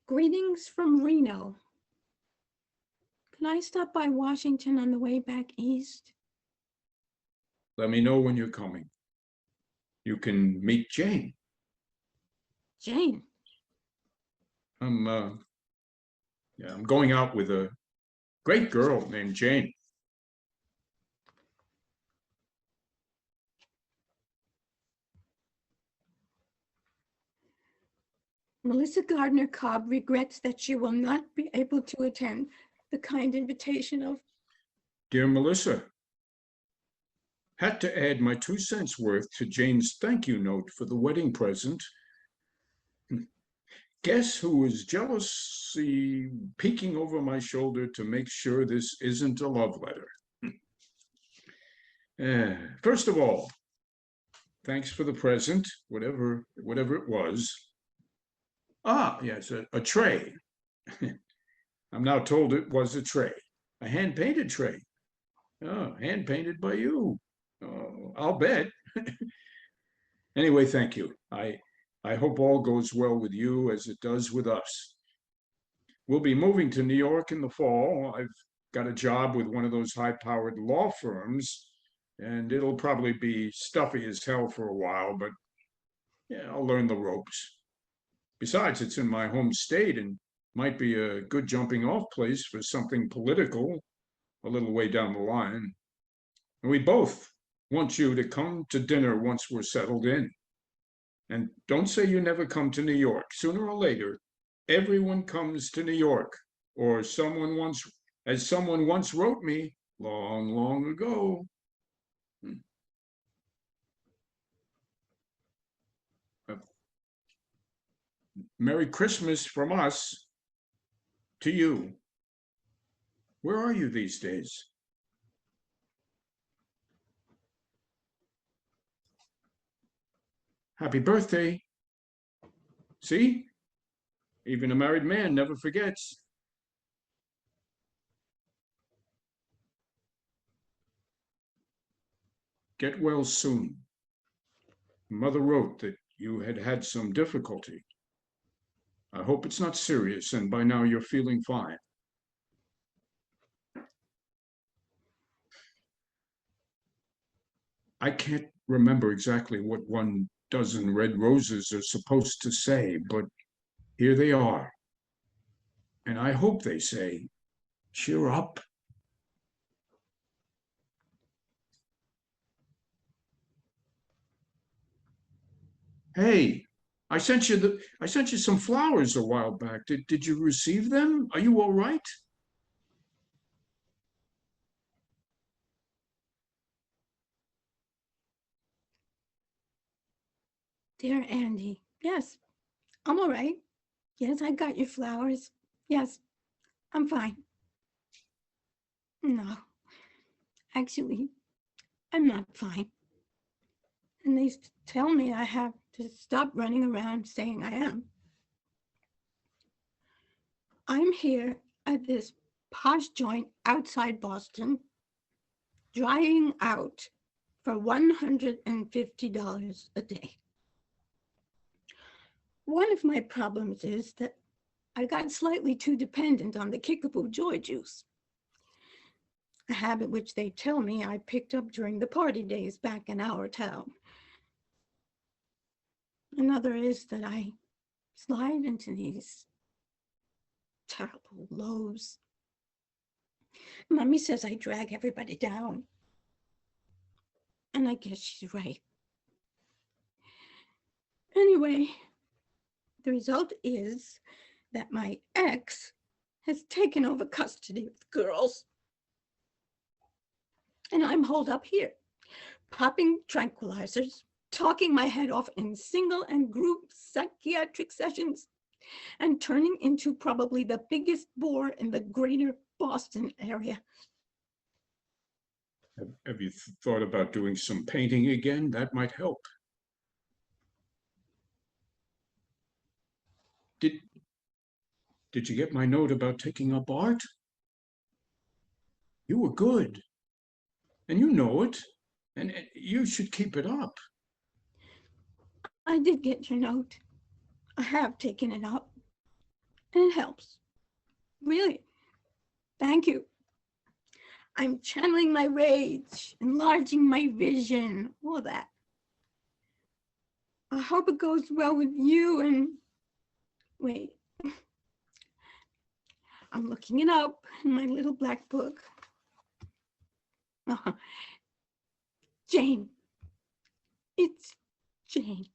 Greetings from Reno. Can I stop by Washington on the way back east? Let me know when you're coming. You can meet Jane. Jane. I'm going out with a great girl named Jane. Melissa Gardner Cobb regrets that she will not be able to attend the kind invitation of... Dear Melissa, had to add my 2 cents worth to Jane's thank you note for the wedding present. Guess who is jealously peeking over my shoulder to make sure this isn't a love letter? First of all, thanks for the present, whatever it was. Ah, yes, a tray. I'm now told it was a tray, a hand-painted tray. Oh, hand-painted by you. Oh, I'll bet. Anyway, thank you. I hope all goes well with you as it does with us. We'll be moving to New York in the fall. I've got a job with one of those high-powered law firms, and it'll probably be stuffy as hell for a while, but yeah, I'll learn the ropes. Besides, it's in my home state and might be a good jumping off place for something political a little way down the line. And we both want you to come to dinner once we're settled in. And don't say you never come to New York. Sooner or later, everyone comes to New York. Or as someone once wrote me long, long ago. Merry Christmas from us to you. Where are you these days? Happy birthday. See? Even a married man never forgets. Get well soon. Mother wrote that you had had some difficulty. I hope it's not serious and by now you're feeling fine. I can't remember exactly what 1 dozen red roses are supposed to say, but here they are. And I hope they say, cheer up. Hey, I sent you some flowers a while back. Did you receive them? Are you all right? Dear Andy, yes, I'm all right. Yes, I got your flowers. Yes, I'm fine. No, actually, I'm not fine. And they tell me I have to stop running around saying I am. I'm here at this posh joint outside Boston, drying out for $150 a day. One of my problems is that I got slightly too dependent on the Kickapoo joy juice, a habit which they tell me I picked up during the party days back in our town. Another is that I slide into these terrible lows. Mommy says I drag everybody down. And I guess she's right. Anyway, the result is that my ex has taken over custody of the girls. And I'm holed up here, popping tranquilizers, talking my head off in single and group psychiatric sessions, and turning into probably the biggest bore in the greater Boston area. Have you thought about doing some painting again? That might help. Did did you get my note about taking up art? You were good, and you know it, and you should keep it up. I did get your note. I have taken it up, and it helps. Really. Thank you. I'm channeling my rage, enlarging my vision, all that. I hope it goes well with you and wait. I'm looking it up in my little black book. Jane. It's Jane.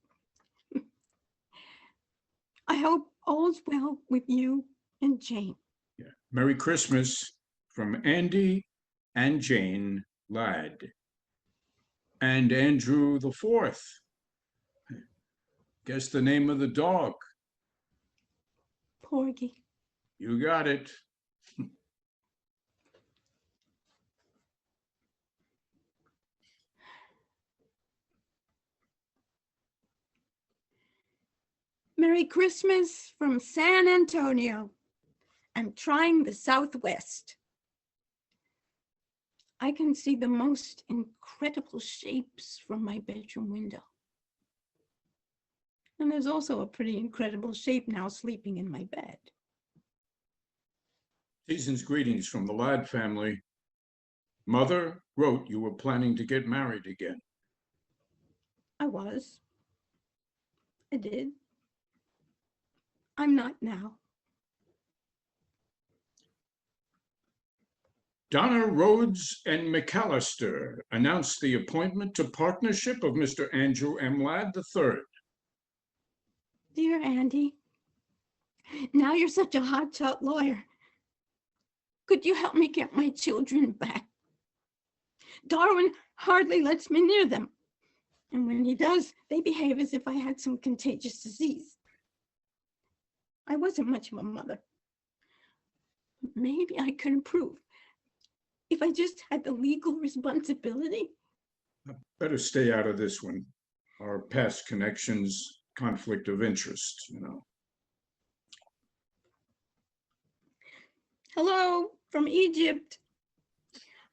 I hope all's well with you and Jane. Yeah. Merry Christmas from Andy and Jane Ladd. And Andrew the Fourth. Guess the name of the dog. Porgy. You got it. Merry Christmas from San Antonio. I'm trying the Southwest. I can see the most incredible shapes from my bedroom window. And there's also a pretty incredible shape now sleeping in my bed. Season's greetings from the Ladd family. Mother wrote you were planning to get married again. I was. I did. I'm not now. Donna Rhodes and McAllister announced the appointment to partnership of Mr. Andrew M. Ladd III. Dear Andy, now you're such a hotshot lawyer. Could you help me get my children back? Darwin hardly lets me near them. And when he does, they behave as if I had some contagious disease. I wasn't much of a mother. Maybe I could improve if I just had the legal responsibility. Better stay out of this one. Our past connections, conflict of interest, you know. Hello from Egypt.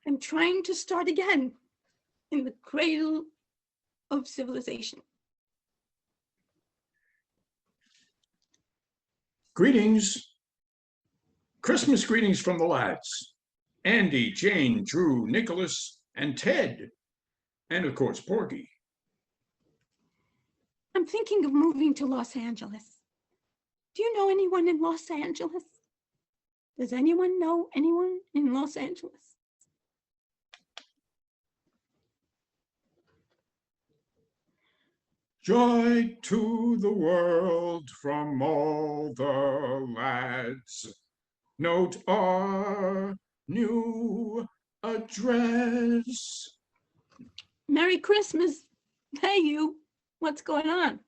I'm trying to start again in the cradle of civilization. Greetings. Christmas greetings from the Ladds. Andy, Jane, Drew, Nicholas, and Ted. And of course, Porgy. I'm thinking of moving to Los Angeles. Do you know anyone in Los Angeles? Does anyone know anyone in Los Angeles? Joy to the world from all the lads. Note our new address. Merry Christmas. Hey, you. What's going on?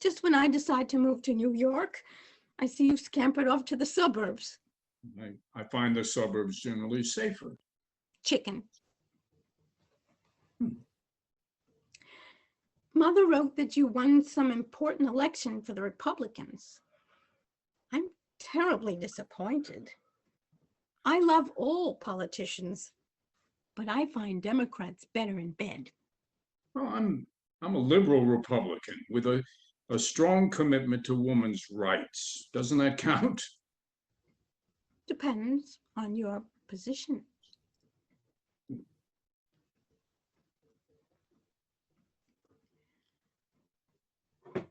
Just when I decide to move to New York, I see you scampered off to the suburbs. I find the suburbs generally safer. Chicken. Mother wrote that you won some important election for the Republicans. I'm terribly disappointed. I love all politicians, but I find Democrats better in bed. Well, I'm a liberal Republican with a strong commitment to women's rights. Doesn't that count? Depends on your position.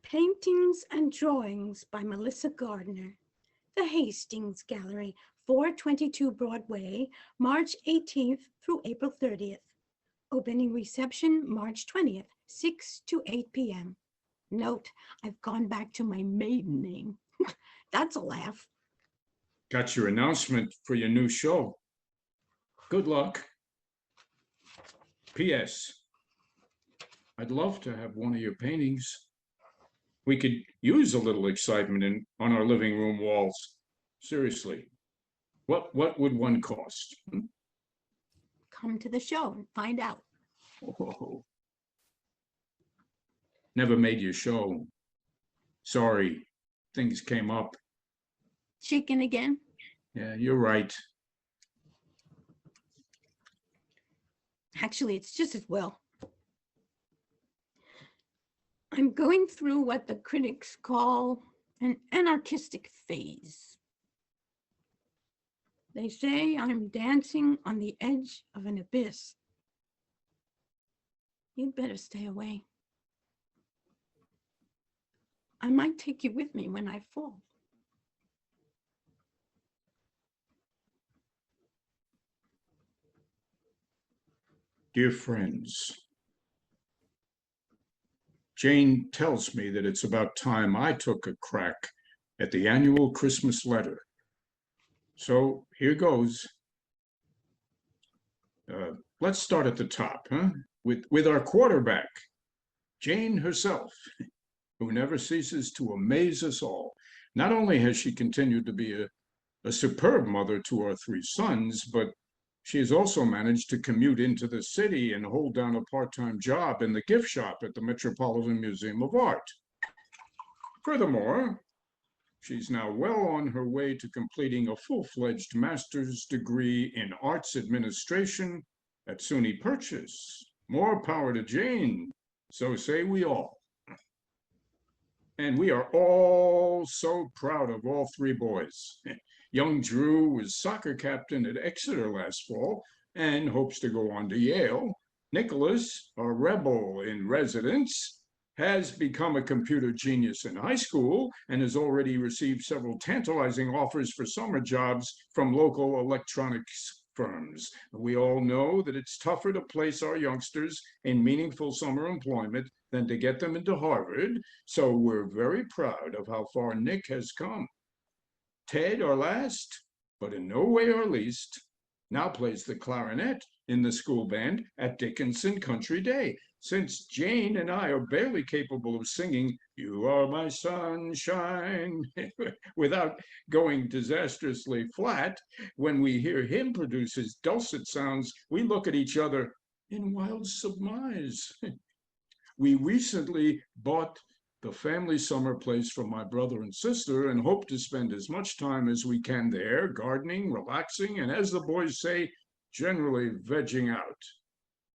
Paintings and Drawings by Melissa Gardner. The Hastings Gallery, 422 Broadway, March 18th through April 30th. Opening reception, March 20th, 6 to 8 p.m. Note, I've gone back to my maiden name. That's a laugh. Got your announcement for your new show. Good luck. P.S. I'd love to have one of your paintings. We could use a little excitement on our living room walls. Seriously, what would one cost? Come to the show and find out. Oh, never made your show. Sorry, things came up. Chicken again? Yeah, you're right. Actually, it's just as well. I'm going through what the critics call an anarchistic phase. They say I'm dancing on the edge of an abyss. You'd better stay away. I might take you with me when I fall. Dear friends, Jane tells me that it's about time I took a crack at the annual Christmas letter. So here goes. Let's start at the top, huh? With our quarterback, Jane herself, who never ceases to amaze us all. Not only has she continued to be a superb mother to our three sons, but she has also managed to commute into the city and hold down a part-time job in the gift shop at the Metropolitan Museum of Art. Furthermore, she's now well on her way to completing a full-fledged master's degree in arts administration at SUNY Purchase. More power to Jane, so say we all. And we are all so proud of all three boys. Young Drew was soccer captain at Exeter last fall and hopes to go on to Yale. Nicholas, a rebel in residence, has become a computer genius in high school and has already received several tantalizing offers for summer jobs from local electronics firms. We all know that it's tougher to place our youngsters in meaningful summer employment than to get them into Harvard, so we're very proud of how far Nick has come. Ted, our last, but in no way our least, now plays the clarinet in the school band at Dickinson Country Day. Since Jane and I are barely capable of singing "You Are My Sunshine" without going disastrously flat, when we hear him produce his dulcet sounds, we look at each other in wild surmise. We recently bought the family summer place for my brother and sister and hope to spend as much time as we can there, gardening, relaxing, and as the boys say, generally vegging out.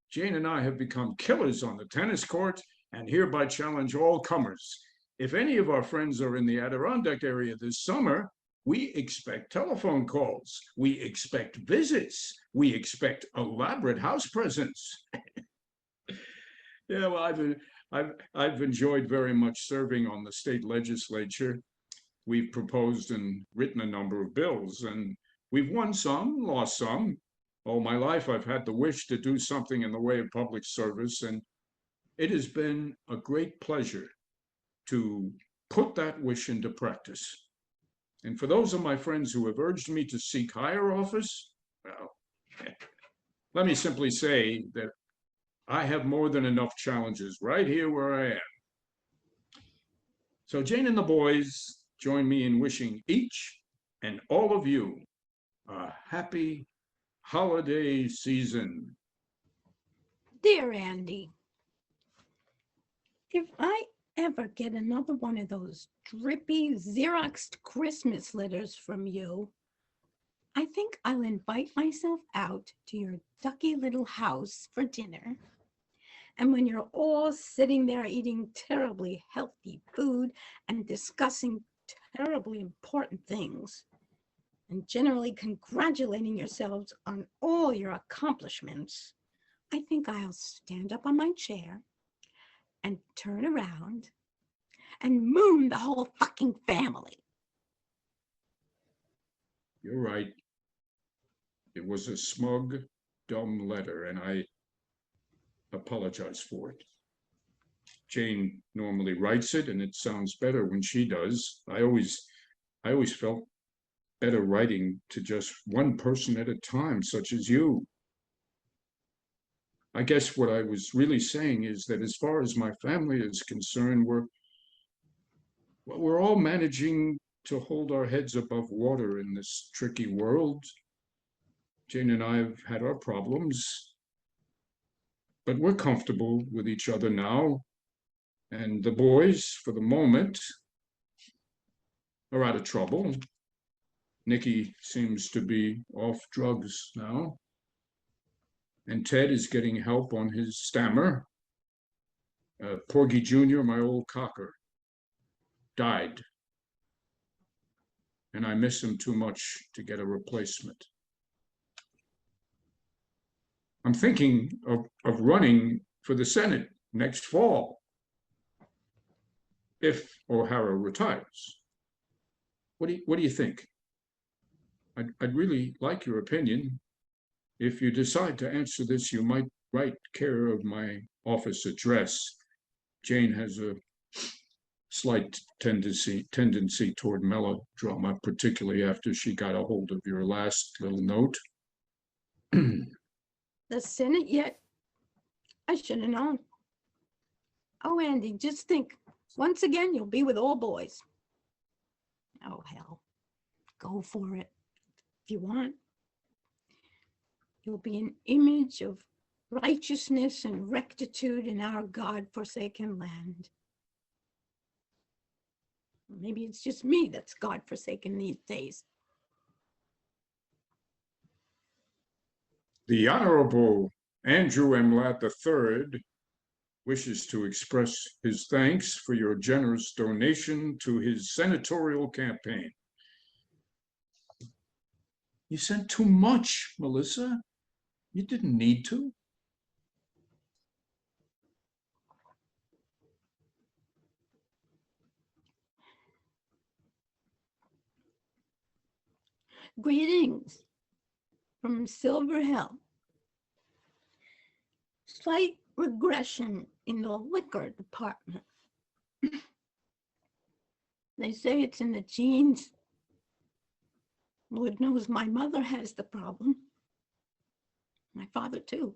Jane and I have become killers on the tennis court and hereby challenge all comers. If any of our friends are in the Adirondack area this summer, we expect telephone calls, we expect visits, we expect elaborate house presents. Yeah, well, I've enjoyed very much serving on the state legislature. we've proposed and written a number of bills, and we've won some, lost some. All my life, I've had the wish to do something in the way of public service, and it has been a great pleasure to put that wish into practice. And for those of my friends who have urged me to seek higher office, well, let me simply say that I have more than enough challenges right here where I am. So Jane and the boys join me in wishing each and all of you a happy holiday season. Dear Andy, if I ever get another one of those drippy Xeroxed Christmas letters from you, I think I'll invite myself out to your ducky little house for dinner. And when you're all sitting there eating terribly healthy food and discussing terribly important things, and generally congratulating yourselves on all your accomplishments, I think I'll stand up on my chair and turn around and moon the whole fucking family. You're right. It was a smug, dumb letter, and I apologize for it. Jane normally writes it, and it sounds better when she does. I always felt better writing to just one person at a time, such as you. I guess what I was really saying is that as far as my family is concerned, we're all managing to hold our heads above water in this tricky world. Jane and I have had our problems, but we're comfortable with each other now. And the boys, for the moment, are out of trouble. Nikki seems to be off drugs now. And Ted is getting help on his stammer. Porgy Jr., my old cocker, died. And I miss him too much to get a replacement. I'm thinking of running for the Senate next fall, if O'Hara retires. What do you think? I'd really like your opinion. If you decide to answer this, you might write care of my office address. Jane has a slight tendency toward melodrama, particularly after she got a hold of your last little note. The Senate yet? I should have known. Oh, Andy, just think. Once again, you'll be with all boys. Oh, hell. Go for it if you want. You'll be an image of righteousness and rectitude in our God-forsaken land. Maybe it's just me that's God-forsaken these days. The Honorable Andrew M. Ladd III wishes to express his thanks for your generous donation to his senatorial campaign. You sent too much, Melissa. You didn't need to. Greetings from Silver Hill. Slight regression in the liquor department. They say it's in the genes. Lord knows my mother has the problem. My father too,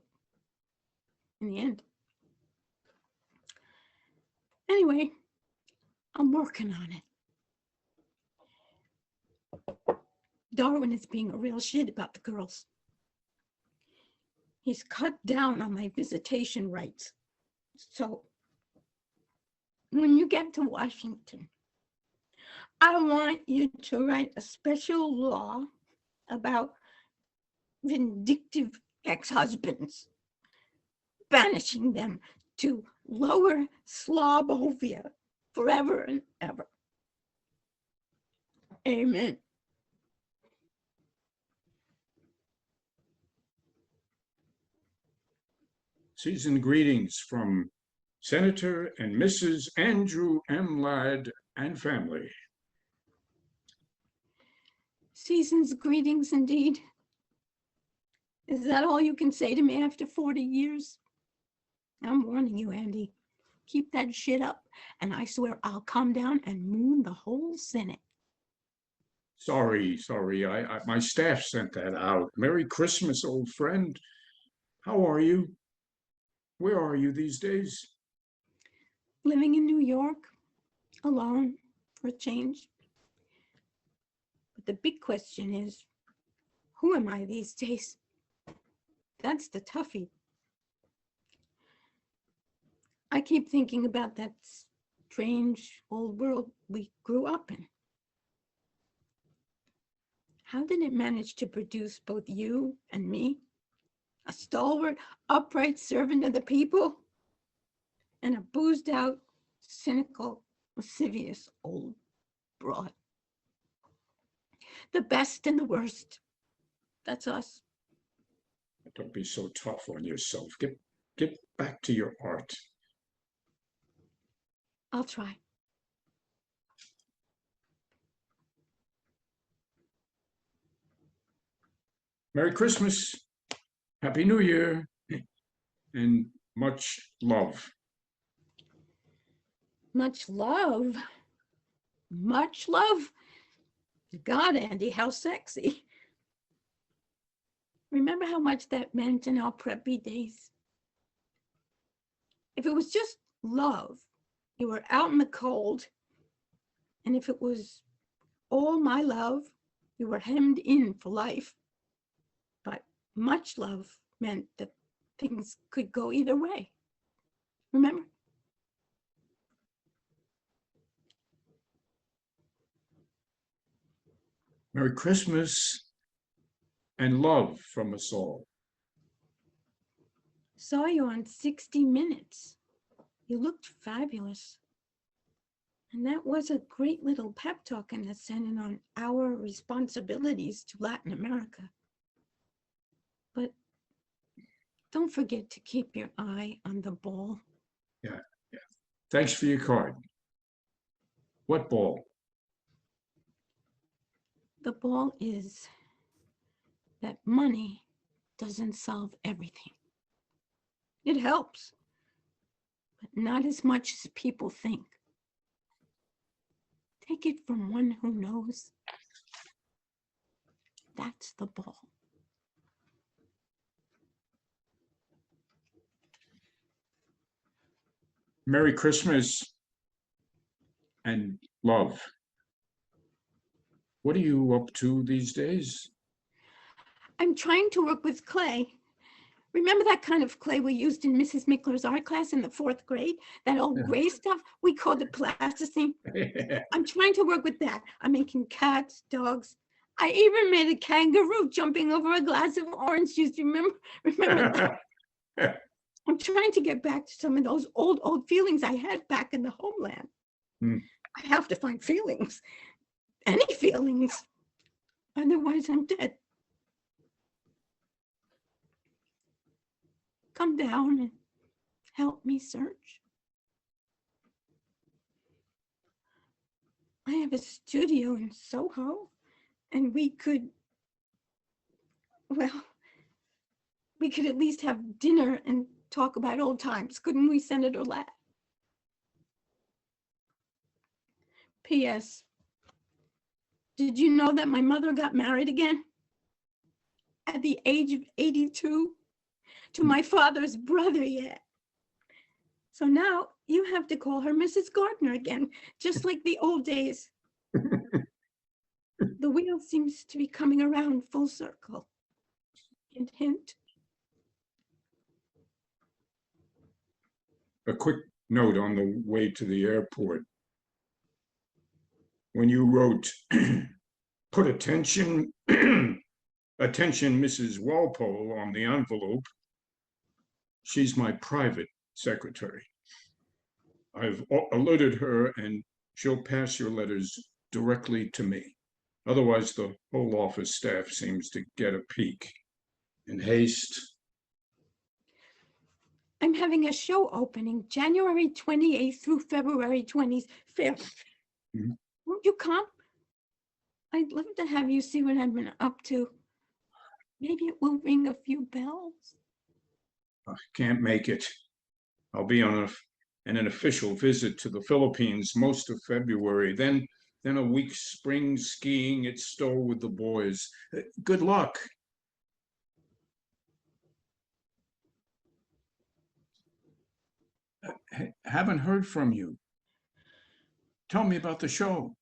in the end. Anyway, I'm working on it. Darwin is being a real shit about the girls. He's cut down on my visitation rights. So when you get to Washington, I want you to write a special law about vindictive ex-husbands, banishing them to Lower Slobovia forever and ever. Amen. Seasoned greetings from Senator and Mrs. Andrew M. Ladd and family. Season's greetings indeed. Is that all you can say to me after 40 years? I'm warning you, Andy. Keep that shit up, and I swear I'll come down and moon the whole Senate. Sorry. My staff sent that out. Merry Christmas, old friend. How are you? Where are you these days? Living in New York, alone, for a change. But the big question is, who am I these days? That's the toughie. I keep thinking about that strange old world we grew up in. How did it manage to produce both you and me? A stalwart, upright servant of the people, and a boozed out, cynical, lascivious old broad. The best and the worst. That's us. Don't be so tough on yourself. Get back to your art. I'll try. Merry Christmas, Happy New Year, and much love. Much love. Much love. God, Andy, how sexy. Remember how much that meant in our preppy days? If it was just love, you were out in the cold. And if it was all my love, you were hemmed in for life. But much love meant that things could go either way. Remember? Merry Christmas and love from us all. Saw you on 60 Minutes. You looked fabulous. And that was a great little pep talk in the Senate on our responsibilities to Latin America. But don't forget to keep your eye on the ball. Yeah. Thanks for your card. What ball? The ball is that money doesn't solve everything. It helps, but not as much as people think. Take it from one who knows. That's the ball. Merry Christmas and love. What are you up to these days? I'm trying to work with clay. Remember that kind of clay we used in Mrs. Mickler's art class in the 4th grade? That old gray stuff? We called it plasticine. I'm trying to work with that. I'm making cats, dogs. I even made a kangaroo jumping over a glass of orange juice. Remember that? I'm trying to get back to some of those old feelings I had back in the homeland. I have to find feelings. Any feelings. Otherwise, I'm dead. Come down and help me search. I have a studio in Soho, and we could at least have dinner and talk about old times, couldn't we, Senator Ladd? P.S. Did you know that my mother got married again? At the age of 82? To my father's brother yet. So now you have to call her Mrs. Gardner again, just like the old days. The wheel seems to be coming around full circle. Hint, hint. A quick note on the way to the airport. When you wrote, put attention, attention Mrs. Walpole on the envelope, she's my private secretary. I've alerted her and she'll pass your letters directly to me. Otherwise, the whole office staff seems to get a peek. In haste. I'm having a show opening January 28th through February 25th. Won't you come? I'd love to have you see what I've been up to. Maybe it will ring a few bells. I can't make it. I'll be on an official visit to the Philippines most of February, then a week's spring skiing at Stowe with the boys. Good luck. Haven't heard from you. Tell me about the show.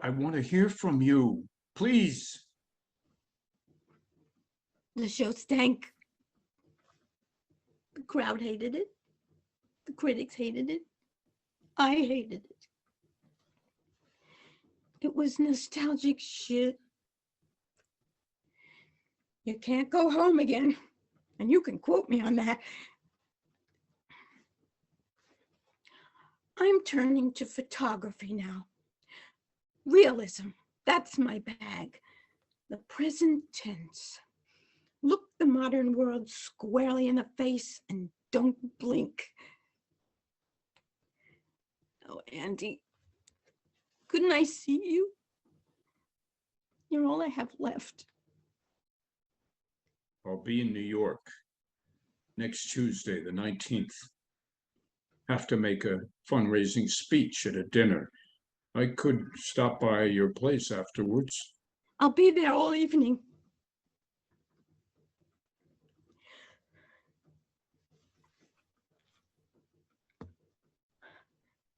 I want to hear from you. Please. The show stank. The crowd hated it. The critics hated it. I hated it. It was nostalgic shit. You can't go home again. And you can quote me on that. I'm turning to photography now. Realism, that's my bag. The present tense. Look the modern world squarely in the face and don't blink. Oh, Andy, couldn't I see you? You're all I have left. I'll be in New York next Tuesday, the 19th. Have to make a fundraising speech at a dinner. I could stop by your place afterwards. I'll be there all evening.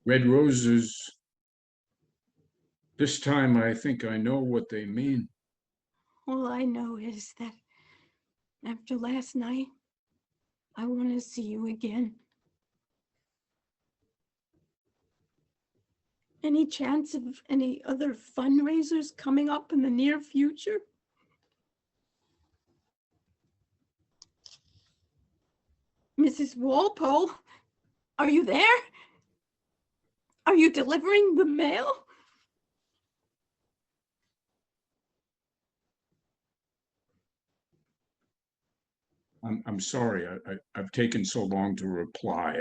Red roses. This time I think I know what they mean. All I know is that after last night, I want to see you again. Any chance of any other fundraisers coming up in the near future? Mrs. Walpole, are you there? Are you delivering the mail? I'm sorry, I've taken so long to reply.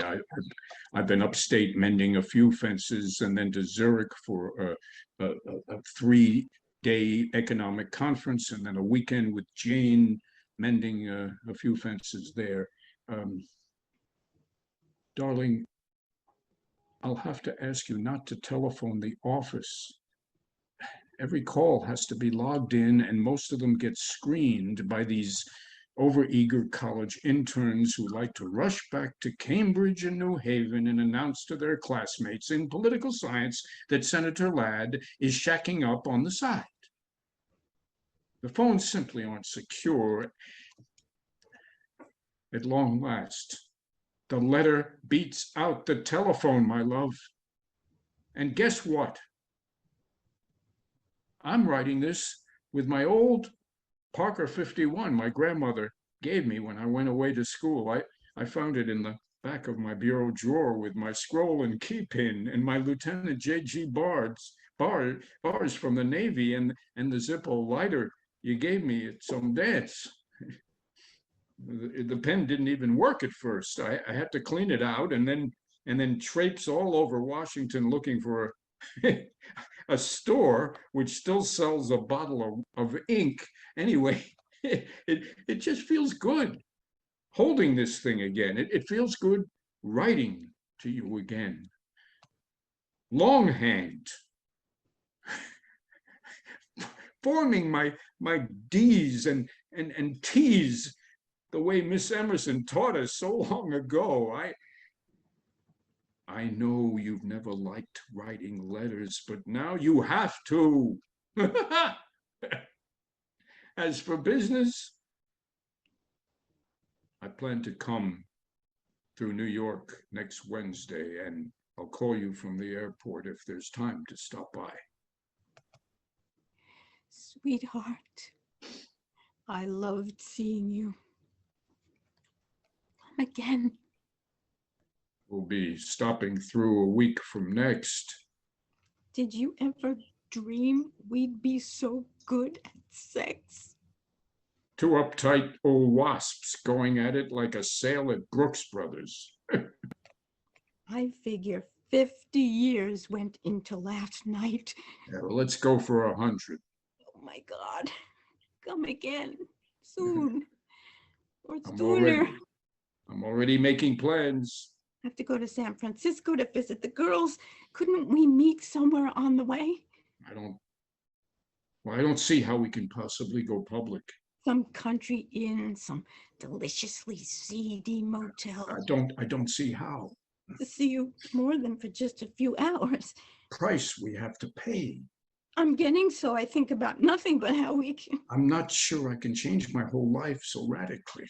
I've been upstate mending a few fences and then to Zurich for a 3-day economic conference and then a weekend with Jane mending a few fences there. Darling, I'll have to ask you not to telephone the office. Every call has to be logged in and most of them get screened by these overeager college interns who like to rush back to Cambridge and New Haven and announce to their classmates in political science that Senator Ladd is shacking up on the side. The phones simply aren't secure. At long last, the letter beats out the telephone, my love. And guess what? I'm writing this with my old Parker 51 my grandmother gave me when I went away to school. I found it in the back of my bureau drawer with my scroll and key pin and my Lieutenant J.G. bars from the Navy and the Zippo lighter you gave me at some dance. The pen didn't even work at first. I had to clean it out and then traipse all over Washington looking for a store which still sells a bottle of ink. Anyway, it just feels good holding this thing again. It feels good writing to you again. Longhand. Forming my D's and T's the way Miss Emerson taught us so long ago. I know you've never liked writing letters, but now you have to. As for business, I plan to come through New York next Wednesday, and I'll call you from the airport if there's time to stop by. Sweetheart, I loved seeing you. Come again. We'll be stopping through a week from next. Did you ever dream we'd be so good at sex? Two uptight old wasps going at it like a sale at Brooks Brothers. I figure 50 years went into last night. Yeah, well, let's go for 100. Oh my God. Come again soon or I'm sooner. already making plans. I have to go to San Francisco to visit the girls. Couldn't we meet somewhere on the way? I don't see how we can possibly go public. Some country inn, some deliciously seedy motel. I don't see how. To see you more than for just a few hours. Price we have to pay. I'm getting so I think about nothing but how we can. I'm not sure I can change my whole life so radically.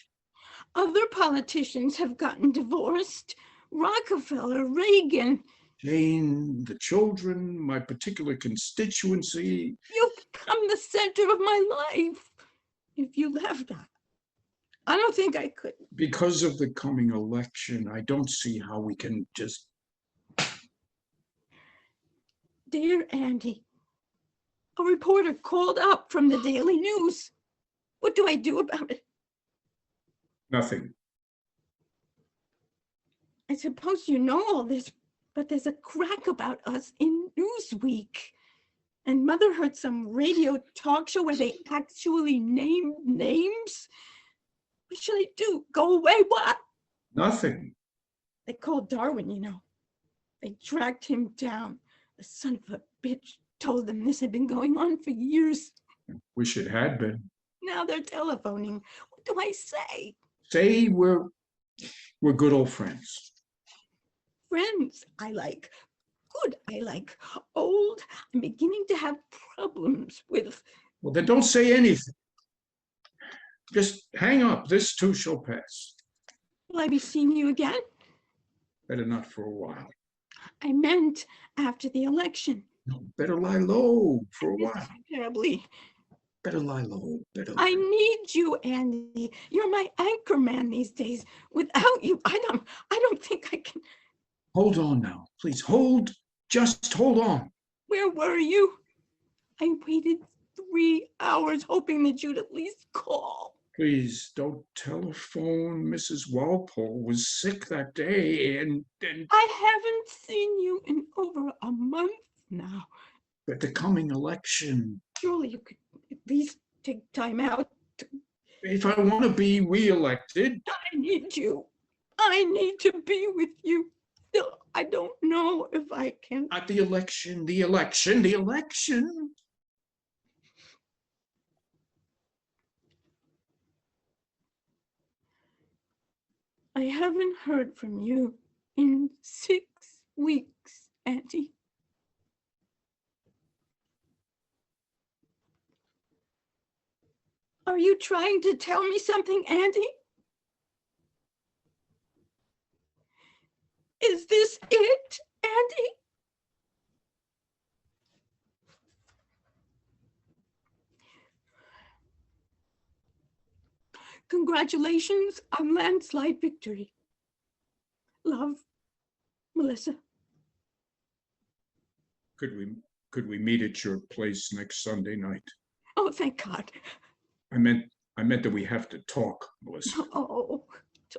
Other politicians have gotten divorced. Rockefeller, Reagan. Jane, the children, my particular constituency. You've become the center of my life. If you left, I don't think I could. Because of the coming election, I don't see how we can just... Dear Andy, a reporter called up from the Daily News. What do I do about it? Nothing. I suppose you know all this, but there's a crack about us in Newsweek. And Mother heard some radio talk show where they actually named names. What should I do? Go away? What? Nothing. They called Darwin, you know. They tracked him down. The son of a bitch told them this had been going on for years. Wish it had been. Now they're telephoning. What do I say? Say we're good old friends. Friends I like. Good I like. Old, I'm beginning to have problems with. Well, then don't say anything. Just hang up. This too shall pass. Will I be seeing you again? Better not for a while. I meant after the election. No, better lie low for a while. Terribly. Better lie low. Better. I need you, Andy. You're my anchor man these days. Without you, I don't think I can. Hold on now, please. Just hold on. Where were you? I waited 3 hours hoping that you'd at least call. Please don't telephone. Mrs. Walpole was sick that day, and I haven't seen you in over a month now. at the coming election, Surely you could at least take time out. if I want to be reelected. I need you. I need to be with you. Still, I don't know if I can. At the election. I haven't heard from you in 6 weeks, Auntie. Are you trying to tell me something, Auntie? Is this it, Auntie? Congratulations on landslide victory. Love, Melissa. Could we meet at your place next Sunday night? Oh, thank God. I meant that we have to talk, Melissa. Oh,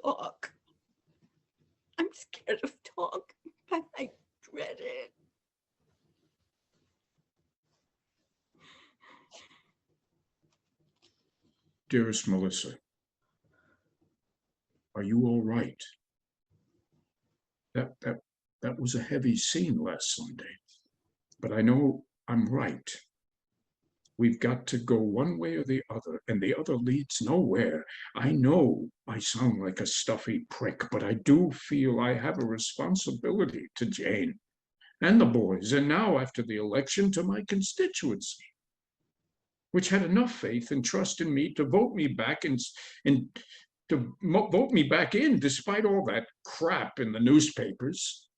talk. I'm scared of talk, but I dread it. Dearest Melissa, are you all right? That was a heavy scene last Sunday, but I know I'm right. We've got to go one way or the other, and the other leads nowhere. I know I sound like a stuffy prick, but I do feel I have a responsibility to Jane and the boys, and now after the election to my constituency, which had enough faith and trust in me to vote me back in despite all that crap in the newspapers.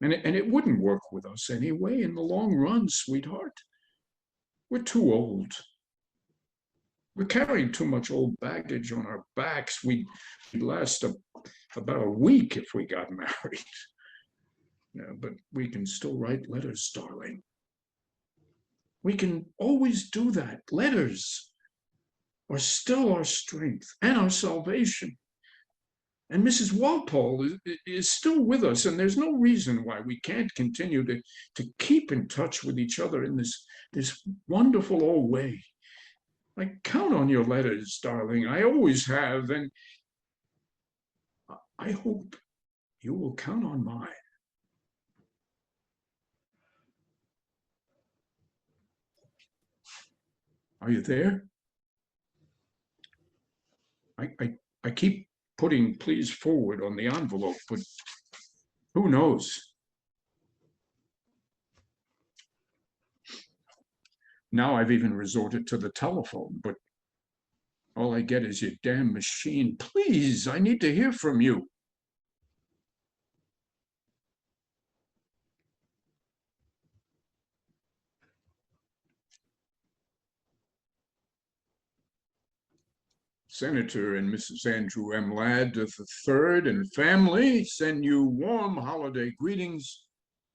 And it wouldn't work with us anyway in the long run, sweetheart. We're too old. We're carrying too much old baggage on our backs. We'd last about a week if we got married. Yeah, but we can still write letters, darling. We can always do that. Letters. are still our strength and our salvation. And Mrs. Walpole is still with us, and there's no reason why we can't continue to keep in touch with each other in this wonderful old way. I count on your letters, darling. I always have, and I hope you will count on mine. Are you there? I keep putting please forward on the envelope, but who knows? Now I've even resorted to the telephone, but all I get is your damn machine. Please, I need to hear from you. Senator and Mrs. Andrew M. Ladd III and family send you warm holiday greetings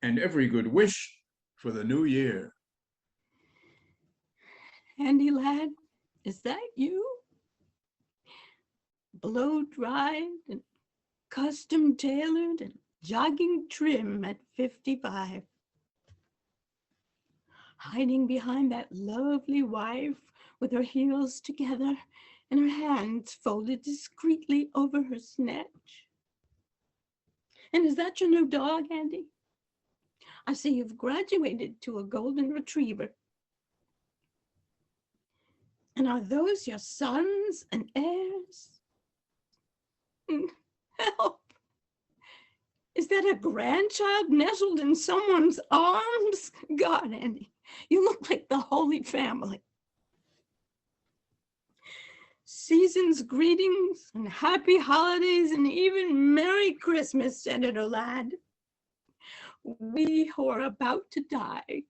and every good wish for the new year. Andy Ladd, is that you? Blow dried and custom tailored and jogging trim at 55. Hiding behind that lovely wife with her heels together and her hands folded discreetly over her snatch. And is that your new dog, Andy? I see you've graduated to a golden retriever. And are those your sons and heirs? Help! Is that a grandchild nestled in someone's arms? God, Andy, you look like the Holy Family. Season's greetings and happy holidays and even Merry Christmas, Senator Ladd. We who are about to die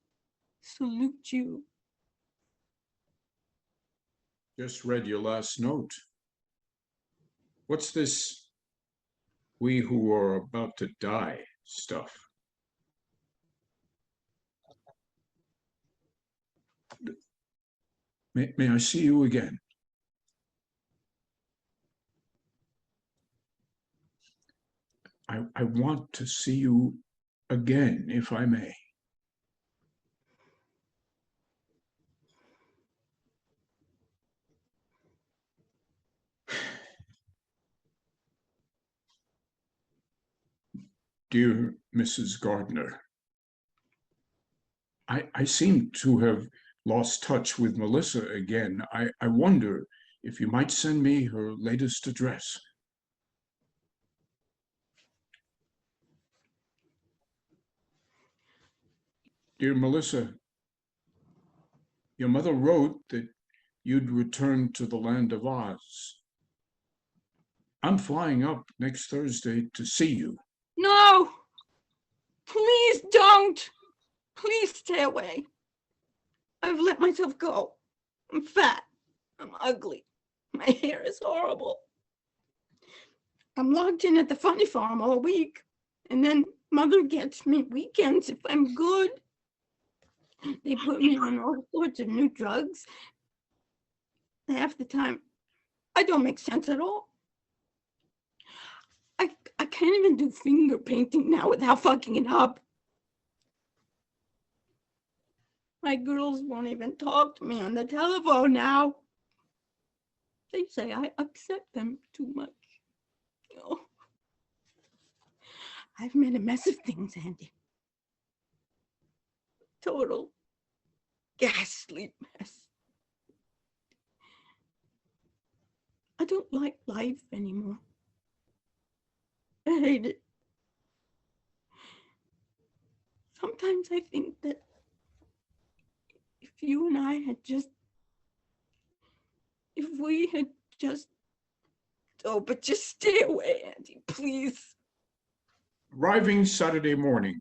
salute you. Just read your last note. What's this we who are about to die stuff? May I see you again? I want to see you again, if I may. Dear Mrs. Gardner, I seem to have lost touch with Melissa again. I wonder if you might send me her latest address. Dear Melissa, your mother wrote that you'd return to the land of Oz. I'm flying up next Thursday to see you. No! Please don't! Please stay away. I've let myself go. I'm fat. I'm ugly. My hair is horrible. I'm logged in at the funny farm all week, and then Mother gets me weekends if I'm good. They put me on all sorts of new drugs. Half the time, I don't make sense at all. I can't even do finger painting now without fucking it up. My girls won't even talk to me on the telephone now. They say I upset them too much. Oh. I've made a mess of things, Andy. Total ghastly mess. I don't like life anymore. I hate it. Sometimes I think that if you and I had just, if we had just, oh, but just stay away, Andy, please. Arriving Saturday morning.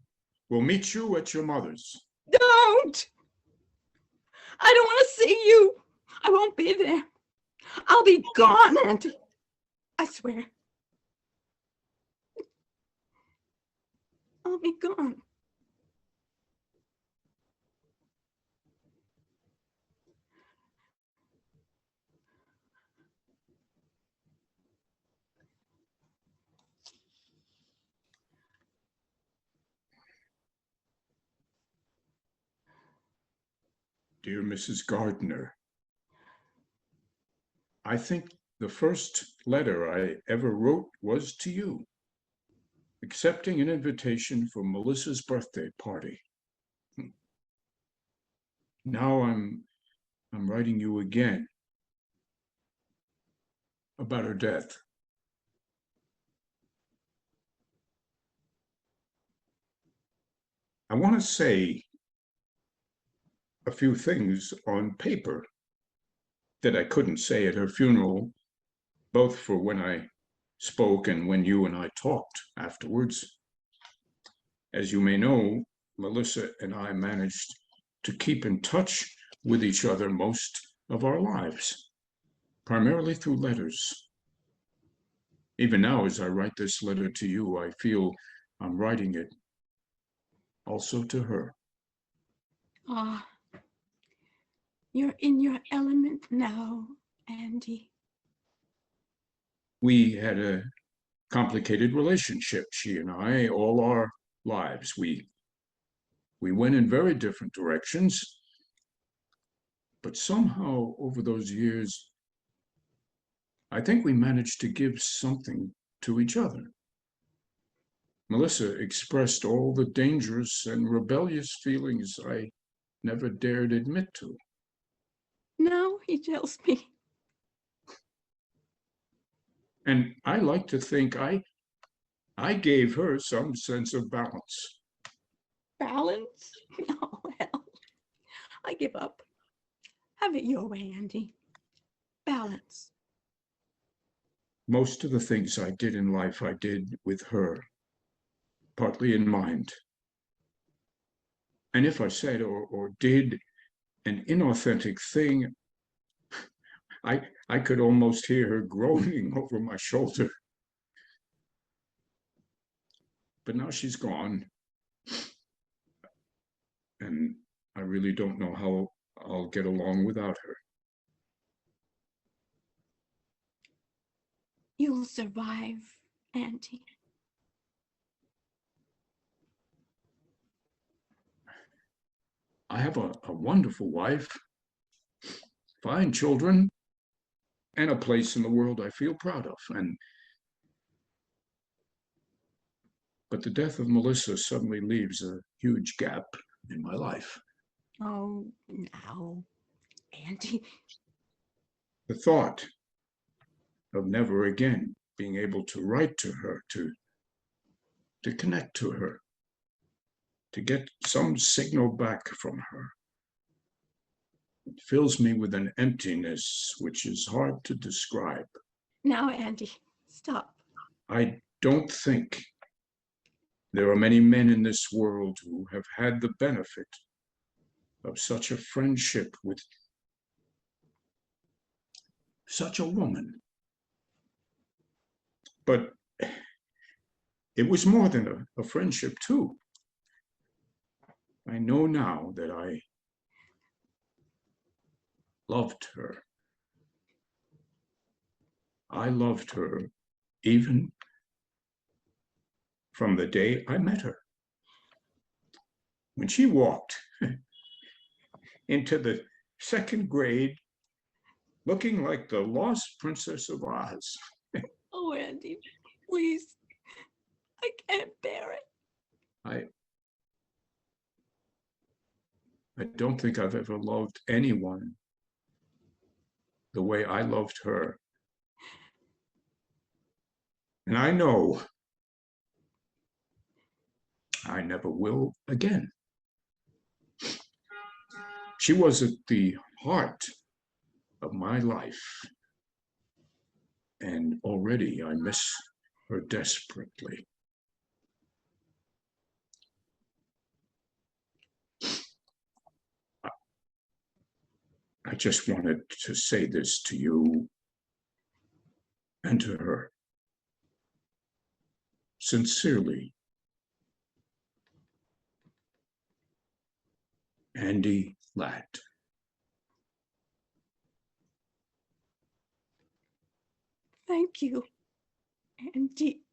We'll meet you at your mother's. Don't! I don't want to see you. I won't be there. I'll be gone, Auntie. I swear. I'll be gone. Dear Mrs. Gardner, I think the first letter I ever wrote was to you, accepting an invitation for Melissa's birthday party. Now I'm writing you again about her death. I want to say a few things on paper that I couldn't say at her funeral, both for when I spoke and when you and I talked afterwards. As you may know, Melissa and I managed to keep in touch with each other most of our lives, primarily through letters. Even now, as I write this letter to you, I feel I'm writing it also to her. Ah, you're in your element now, Andy. We had a complicated relationship, she and I, all our lives. We went in very different directions, but somehow over those years, I think we managed to give something to each other. Melissa expressed all the dangerous and rebellious feelings I never dared admit to. Now he tells me. And I like to think I gave her some sense of balance. Balance? Oh, well, I give up. Have it your way, Andy. Balance. Most of the things I did in life, I did with her, partly in mind. And if I said or did an inauthentic thing, I could almost hear her groaning over my shoulder. But now she's gone. And I really don't know how I'll get along without her. You'll survive, Auntie. I have a wonderful wife, fine children, and a place in the world I feel proud of. But the death of Melissa suddenly leaves a huge gap in my life. Oh, now, Auntie. The thought of never again being able to write to her, to connect to her, to get some signal back from her, it fills me with an emptiness which is hard to describe. Now, Auntie, stop. I don't think there are many men in this world who have had the benefit of such a friendship with such a woman. But it was more than a friendship, too. I know now that I loved her. I loved her even from the day I met her. When she walked into the second grade looking like the lost Princess of Oz. Oh, Andy, please. I can't bear it. I don't think I've ever loved anyone the way I loved her. And I know I never will again. She was at the heart of my life. And already I miss her desperately. I just wanted to say this to you and to her. Sincerely, Andy Latt. Thank you, Andy.